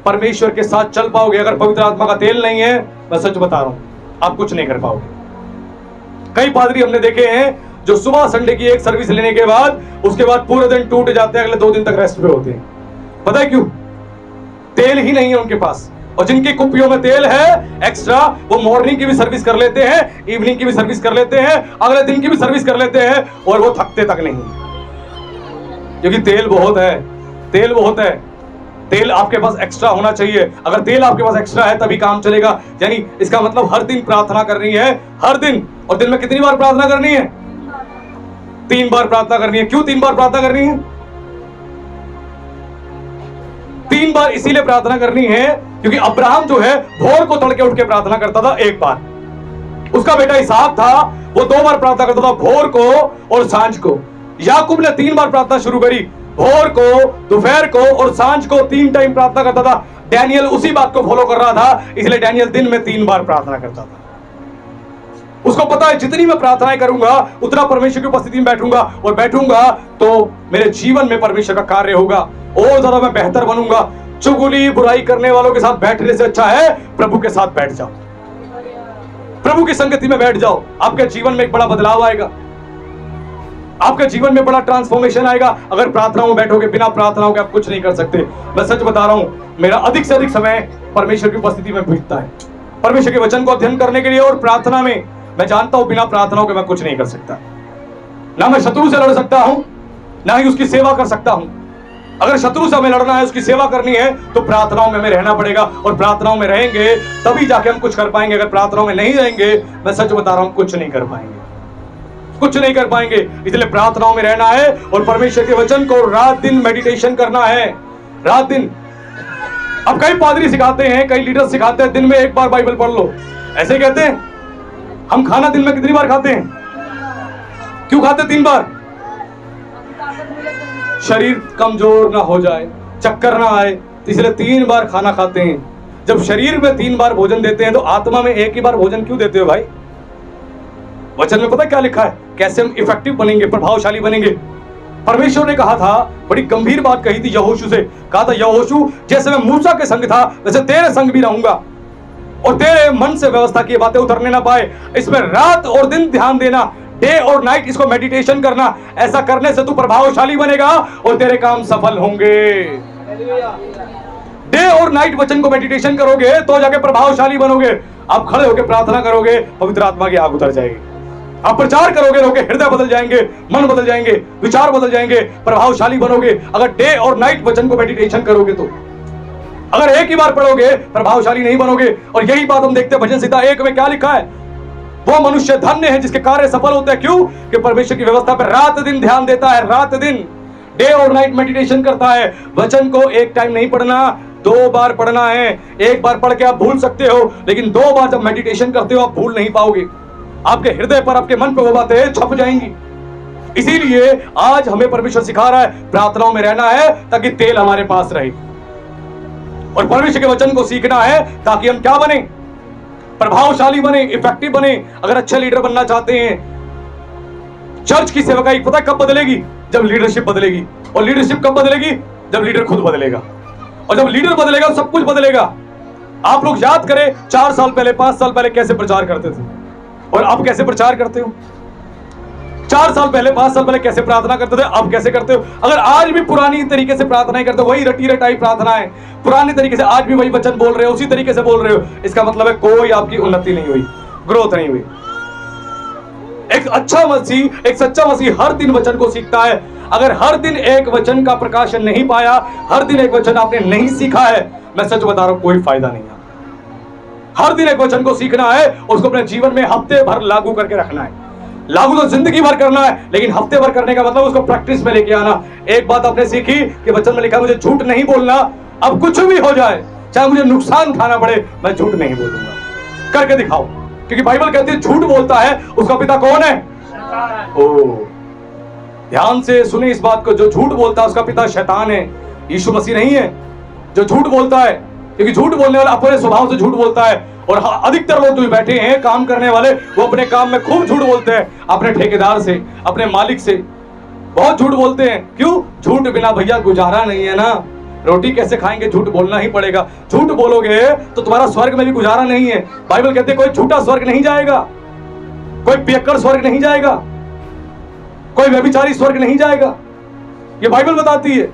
परमेश्वर के साथ चल पाओगे। अगर पवित्र आत्मा का तेल नहीं है, मैं सच बता रहा हूं, आप कुछ नहीं कर पाओगे। कई पादरी हमने देखे हैं जो सुबह संडे की एक सर्विस लेने के बाद उसके बाद पूरे दिन टूट जाते हैं, अगले 2 दिन तक रेस्ट पे होते हैं। पता है क्यों? तेल ही नहीं है उनके पास। और जिनकी कुप्पियों में तेल है एक्स्ट्रा, वो मॉर्निंग की भी सर्विस कर लेते हैं, इवनिंग की भी सर्विस कर लेते हैं, अगले दिन की भी सर्विस कर लेते हैं और वो थकते तक नहीं, क्योंकि तेल बहुत है। तेल बहुत है। तेल आपके पास एक्स्ट्रा होना चाहिए। अगर तेल आपके पास एक्स्ट्रा है तभी काम चलेगा। यानी इसका मतलब हर दिन प्रार्थना करनी है, हर दिन। और दिन में कितनी बार प्रार्थना करनी है? 3 बार प्रार्थना करनी है। क्यों 3 बार प्रार्थना करनी है? 3 बार इसीलिए प्रार्थना करनी है क्योंकि अब्राहम जो है भोर को तड़के उठ के प्रार्थना करता था 1 बार। उसका बेटा इसहाक था, वो 2 बार प्रार्थना करता था, भोर को और सांझ को। याकूब ने 3 बार प्रार्थना शुरू करी, भोर को, दोपहर को और सांझ को 3 टाइम प्रार्थना करता था। डैनियल उसी बात को फॉलो कर रहा था, इसलिए डैनियल दिन में 3 बार प्रार्थना करता था। उसको पता है जितनी मैं प्रार्थनाएं करूंगा उतना परमेश्वर की उपस्थिति में बैठूंगा, और बैठूंगा तो मेरे जीवन में परमेश्वर का कार्य होगा और ज्यादा मैं बेहतर बनूंगा। चुगली बुराई करने वालों के साथ बैठने से अच्छा है प्रभु के साथ बैठ जाओ, प्रभु की संगति में बैठ जाओ। आपके जीवन में एक बड़ा बदलाव आएगा, आपके जीवन में बड़ा ट्रांसफॉर्मेशन आएगा। अगर प्रार्थनाओं में बैठोगे, बिना प्रार्थनाओं के आप कुछ नहीं कर सकते। मैं सच बता रहा हूं, मेरा अधिक से अधिक समय परमेश्वर की उपस्थिति में बीतता है, परमेश्वर के वचन को अध्ययन करने के लिए और प्रार्थना में। मैं जानता हूं बिना प्रार्थनाओं के मैं कुछ नहीं कर सकता। ना मैं शत्रु से लड़ सकता हूं, ना ही उसकी सेवा कर सकता हूं। अगर शत्रु से हमें लड़ना है, उसकी सेवा करनी है, तो प्रार्थनाओं में हमें रहना पड़ेगा, और प्रार्थनाओं में रहेंगे तभी जाके हम कुछ कर पाएंगे। अगर प्रार्थनाओं में नहीं रहेंगे, मैं सच बता रहा हूं, कुछ नहीं कर पाएंगे, कुछ नहीं कर पाएंगे। इसलिए प्रार्थनाओं में रहना है और परमेश्वर के वचन को रात दिन मेडिटेशन करना है, रात दिन। अब कई पादरी सिखाते हैं, कई लीडर सिखाते हैं दिन में 1 बार बाइबल पढ़ लो, ऐसे कहते हैं। हम खाना दिन में कितनी बार खाते हैं? क्यों खाते 3 बार? शरीर कमजोर ना हो जाए, चक्कर ना आए, इसलिए 3 बार खाना खाते हैं। जब शरीर में 3 बार भोजन देते हैं तो आत्मा में 1 ही बार भोजन क्यों देते हो भाई? वचन में पता क्या लिखा है? कैसे हम इफेक्टिव बनेंगे, प्रभावशाली बनेंगे। परमेश्वर ने कहा था, बड़ी गंभीर बात कही थी यहोशू से, कहा था यहोशू जैसे मैं मूसा के संग था वैसे तेरे संग भी रहूंगा, और तेरे मन से व्यवस्था की बातें उतरने ना पाए। इसमें रात और दिन ध्यान देना, डे और नाइट इसको मेडिटेशन करना। ऐसा करने से तू प्रभावशाली बनेगा और तेरे काम सफल होंगे। डे और नाइट वचन को मेडिटेशन करोगे तो जाके प्रभावशाली बनोगे। आप खड़े होकर प्रार्थना करोगे, पवित्र आत्मा की आग उतर जाएगी। आप प्रचार करोगे, लोगों के हृदय बदल जाएंगे, मन बदल जाएंगे, विचार बदल जाएंगे, प्रभावशाली बनोगे। अगर डे और नाइट वचन को मेडिटेशन करोगे तो, अगर एक ही बार पढ़ोगे प्रभावशाली नहीं बनोगे। और यही बात हम देखते हैं भजन संहिता 1 में क्या लिखा है, वो मनुष्य धन्य है जिसके कार्य सफल होते हैं। क्यों? कि परमेश्वर की व्यवस्था पर रात दिन ध्यान देता है, रात दिन डे और नाइट मेडिटेशन करता है। वचन को एक टाइम नहीं पढ़ना, 2 बार पढ़ना है। एक बार पढ़ के आप भूल सकते हो, लेकिन 2 बार जब मेडिटेशन करते हो आप भूल नहीं पाओगे। आपके हृदय पर, आपके मन पर वो बातें छप जाएंगी। इसीलिए आज हमें परमेश्वर सिखा रहा है प्रार्थनाओं में रहना है ताकि तेल हमारे पास रहे, और परमेश्वर के वचन को सीखना है ताकि हम क्या बने, प्रभावशाली बने, इफेक्टिव बने। अगर अच्छे लीडर बनना चाहते हैं, चर्च की सेवकाई पता कब बदलेगी? जब लीडरशिप बदलेगी। और लीडरशिप कब बदलेगी? जब लीडर खुद बदलेगा। और जब लीडर बदलेगा सब कुछ बदलेगा। आप लोग याद करें 4 साल पहले, 5 साल पहले कैसे प्रचार करते थे और अब कैसे प्रचार करते हो? 4 साल पहले, 5 साल पहले कैसे प्रार्थना करते थे, अब कैसे करते हो? अगर आज भी पुरानी तरीके से प्रार्थनाएं करते हो, वही रटी रटाई प्रार्थना है, पुराने तरीके से आज भी वही वचन बोल रहे हो, उसी तरीके से बोल रहे हो, इसका मतलब है कोई आपकी उन्नति नहीं हुई, ग्रोथ नहीं हुई। एक अच्छा मसीह, एक सच्चा मसीह हर दिन वचन को सीखता है। अगर हर दिन एक वचन का प्रकाशन नहीं पाया, हर दिन एक वचन आपने नहीं सीखा है, मैं सच बता रहा हूं कोई फायदा नहीं है। हर दिन एक वचन को सीखना है, उसको अपने जीवन में हफ्ते भर लागू करके रखना है। लागू तो जिंदगी भर करना है, लेकिन हफ्ते भर करने का मतलब उसको प्रैक्टिस में लेके आना। एक बात आपने सीखी कि वचन में लिखा मुझे झूठ नहीं बोलना, अब कुछ भी हो जाए, चाहे मुझे नुकसान उठाना पड़े, मैं झूठ नहीं बोलूंगा। करके दिखाओ, क्योंकि बाइबल कहती है झूठ बोलता है उसका पिता कौन है? ओ, ध्यान से सुने इस बात को, जो झूठ बोलता है उसका पिता शैतान है, यीशु मसीह नहीं है। जो झूठ बोलता है, क्योंकि झूठ बोलने वाला अपने स्वभाव से झूठ बोलता है। और अधिकतर लोग जो बैठे हैं काम करने वाले, वो अपने काम में खूब झूठ बोलते हैं, अपने ठेकेदार से, अपने मालिक से बहुत झूठ बोलते हैं। क्यों? झूठ बिना भैया गुजारा नहीं है ना, रोटी कैसे खाएंगे, झूठ बोलना ही पड़ेगा। झूठ बोलोगे तो तुम्हारा स्वर्ग में भी गुजारा नहीं है। बाइबल कहते हैं कोई झूठा स्वर्ग नहीं जाएगा, कोई पियक्कड़ स्वर्ग नहीं जाएगा, कोई व्यभिचारी स्वर्ग नहीं जाएगा, ये बाइबल बताती है।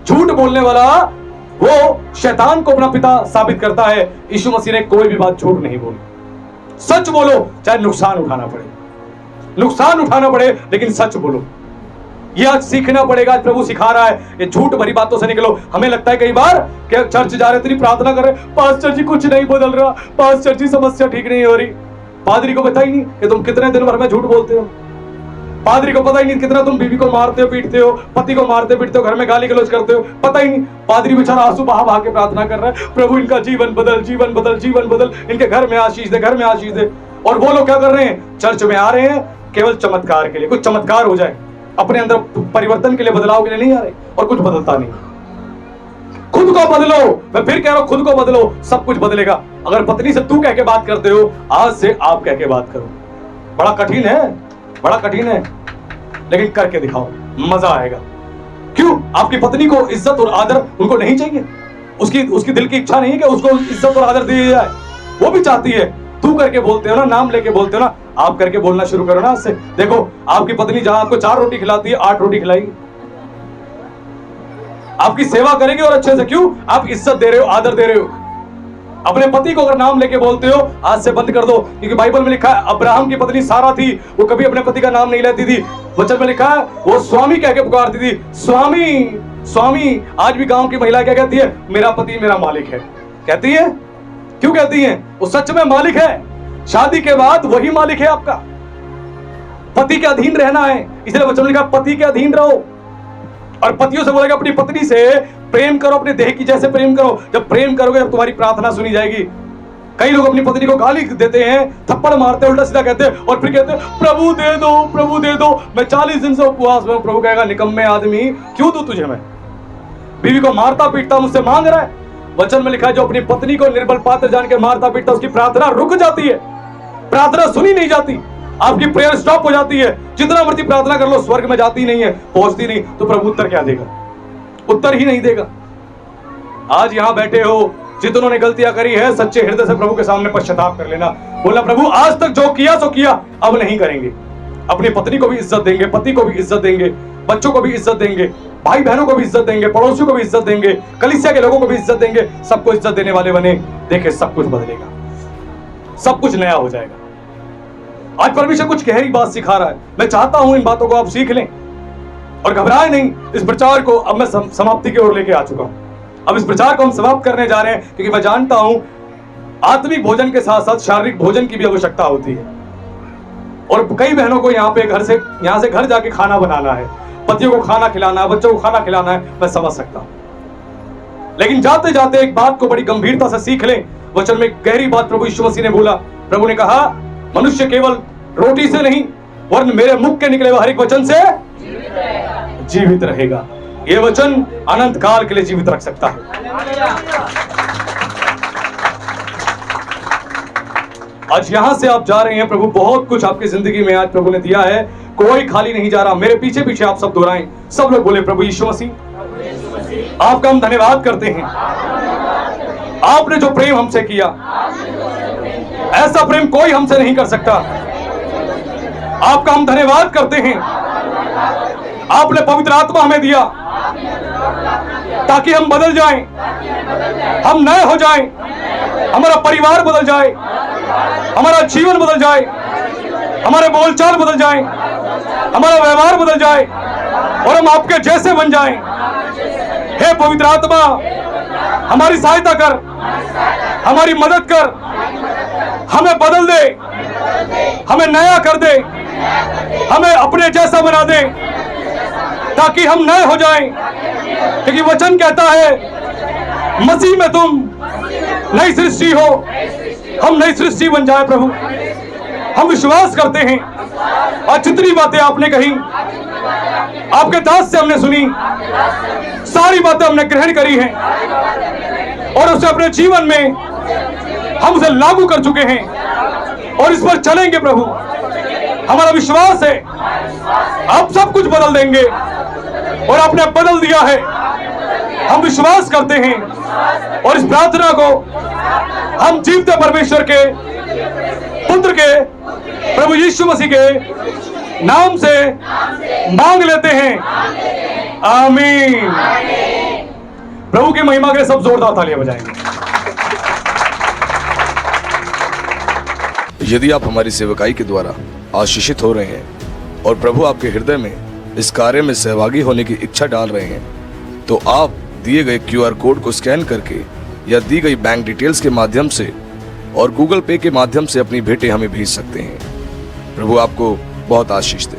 झूठ बोलने वाला वो शैतान को अपना पिता साबित करता है। यीशु मसीह ने कोई भी बात झूठ नहीं बोली। सच बोलो, चाहे नुकसान उठाना पड़े, नुकसान उठाना पड़े, लेकिन सच बोलो। ये आज सीखना पड़ेगा। आज प्रभु सिखा रहा है, ये झूठ भरी बातों से निकलो। हमें लगता है कई बार कि चर्च जा रहे तेरी प्रार्थना कर रहे, पास्टर जी कुछ नहीं बदल रहा, पास्टर जी समस्या ठीक नहीं हो रही। पादरी को पता ही नहीं कि तुम कितने दिन भर में झूठ बोलते हो। पादरी को पता ही नहीं कितना तुम बीवी को मारते हो, पीटते हो, पति को मारते पीटते हो, घर में गाली गलौज करते हो, पता ही नहीं। पादरी बेचारा आंसू बहा बहा के प्रार्थना कर रहा है, प्रभु इनका जीवन बदल, जीवन बदल, जीवन बदल, इनके घर में आशीष दे, घर में आशीष दे। और वो लोग क्या कर रहे हैं? चर्च में आ रहे हैं केवल चमत्कार के लिए, कुछ चमत्कार हो जाए, अपने अंदर परिवर्तन के लिए, बदलाव के लिए नहीं आ रहे, और कुछ बदलता नहीं। खुद को बदलो, मैं फिर कह रहा हूं, खुद को बदलो, सब कुछ बदलेगा। अगर पत्नी से तू कह के बात करते हो, आज से आप कह के बात करो। बड़ा कठिन है, बड़ा कठिन है, लेकिन करके दिखाओ, मजा आएगा। क्यों? आपकी पत्नी को इज्जत और आदर उनको नहीं चाहिए? उसकी दिल की इच्छा नहीं है कि उसको इज्जत और आदर दी जाए? वो भी चाहती है। तू करके बोलते हो ना, नाम लेके बोलते हो ना, आप करके बोलना शुरू करो ना आज से। देखो आपकी पत्नी जहां आपको 4 रोटी खिलाती है, 8 रोटी खिलाएगी। आपकी सेवा करेंगे और अच्छे से। क्यों? आप इज्जत दे रहे हो, आदर दे रहे हो। अपने पति को अगर नाम लेके बोलते हो, आज से बंद कर दो। क्योंकि बाइबल में लिखा है अब्राहम की पत्नी सारा थी, वो कभी अपने पति का नाम नहीं लेती थी। वचन में लिखा है वो स्वामी कह के पुकारती थी, स्वामी स्वामी। आज भी गांव की महिला क्या कहती है? मेरा पति मेरा मालिक है, कहती है। क्यों कहती है? वो सच में मालिक है। शादी के बाद वही मालिक है आपका। पति के अधीन रहना है, इसलिए वचन में लिखा पति के अधीन रहो। और पतियों से बोलेगा अपनी पत्नी से प्रेम करो, अपने देह की जैसे प्रेम करो। जब प्रेम करोगे जब तुम्हारी प्रार्थना सुनी जाएगी। कई लोग अपनी पत्नी को गाली देते हैं, थप्पड़ मारते हैं, उल्टा सीधा कहते हैं, और फिर कहते हैं प्रभु दे दो, प्रभु दे दो, मैं 40 दिन से उपवास में हूं। प्रभु कहेगा निकम्मे आदमी, क्यों दूं तुझे मैं? बीवी को मारता पीटता मुझसे मांग रहा है। वचन में लिखा है जो अपनी पत्नी को निर्बल पात्र जान के मारता पीटता, उसकी प्रार्थना रुक जाती है, प्रार्थना सुनी नहीं जाती, आपकी प्रेयर स्टॉप हो जाती है। जितना मर्जी प्रार्थना कर लो, स्वर्ग में जाती नहीं है, पहुंचती नहीं। तो प्रभु उत्तर क्या देगा? उत्तर ही नहीं देगा। आज यहां बैठे हो, जितनों ने गलतियां करी है, सच्चे हृदय से प्रभु के सामने पश्चाताप कर लेना। बोला प्रभु आज तक जो किया सो किया, अब नहीं करेंगे। अपनी पत्नी को भी इज्जत देंगे, पति को भी इज्जत देंगे, बच्चों को भी इज्जत देंगे, भाई बहनों को भी इज्जत देंगे, पड़ोसियों को भी इज्जत देंगे, कलीसिया के लोगों को भी इज्जत देंगे, सबको इज्जत देने वाले बने, देखिए सब कुछ बदलेगा, सब कुछ नया हो जाएगा। आज परमेश्वर कुछ गहरी बात सिखा रहा है। मैं चाहता हूं इन बातों को आप सीख लें और घबराए नहीं। इस प्रचार को अब मैं समाप्ति की ओर लेके आ चुका हूं। अब इस प्रचार को हम समाप्त करने जा रहे हैं, क्योंकि मैं जानता हूं आत्मिक भोजन के साथ साथ शारीरिक भोजन की भी आवश्यकता होती है। और कई बहनों को यहाँ से घर जाके खाना बनाना है, पतियों को खाना खिलाना है, बच्चों को खाना खिलाना है, मैं समझ सकता हूं। लेकिन जाते जाते एक बात को बड़ी गंभीरता से सीख लें। वचन में गहरी बात प्रभु यीशु मसीह ने बोला। प्रभु ने कहा, मनुष्य केवल रोटी से नहीं वरन मेरे मुख के निकले हुए हर एक वचन से जीवित रहेगा। ये वचन अनंत काल के लिए जीवित रख सकता है। आज यहां से आप जा रहे हैं, प्रभु बहुत कुछ आपकी जिंदगी में आज प्रभु ने दिया है, कोई खाली नहीं जा रहा। मेरे पीछे पीछे आप सब दोहराएं, सब लोग बोले, प्रभु यीशु मसीह आपका हम धन्यवाद करते हैं। आपने जो प्रेम हमसे किया, ऐसा प्रेम कोई हमसे नहीं कर सकता। आपका हम धन्यवाद करते हैं। आपने पवित्र आत्मा हमें दिया ताकि हम बदल जाएं, हम नए हो जाएं, हमारा परिवार बदल जाए, हमारा जीवन बदल जाए, हमारे बोलचाल बदल जाए, हमारा व्यवहार बदल जाए और हम आपके जैसे बन जाएं। हे पवित्र आत्मा, हमारी सहायता कर, हमारी मदद कर, हमें बदल दे, हमें नया कर दे, हमें अपने जैसा बना दे ताकि हम नए हो जाएं। क्योंकि वचन कहता है मसीह में तुम नई सृष्टि हो। हम नई सृष्टि बन जाए प्रभु। हम विश्वास करते हैं और जितनी बातें आपने कही, आपके दास से हमने सुनी, सारी बातें हमने ग्रहण करी हैं और उसे अपने जीवन में हम उसे लागू कर चुके हैं और इस पर चलेंगे प्रभु। हमारा विश्वास है आप सब कुछ बदल देंगे और आपने बदल दिया है। हम विश्वास करते हैं और इस प्रार्थना को हम जीवते परमेश्वर के पुत्र के प्रभु यीशु मसीह के नाम से मांग लेते हैं, आमीन। प्रभु की महिमा के लिए सब जोरदार तालियां बजाएंगे। यदि आप हमारी सेवकाई के द्वारा आशीषित हो रहे हैं और प्रभु आपके हृदय में इस कार्य में सहभागी होने की इच्छा डाल रहे हैं, तो आप दिए गए QR कोड को स्कैन करके या दी गई बैंक डिटेल्स के माध्यम से और गूगल पे के माध्यम से अपनी भेंटें हमें भेज सकते हैं। प्रभु आपको बहुत आशीष दे।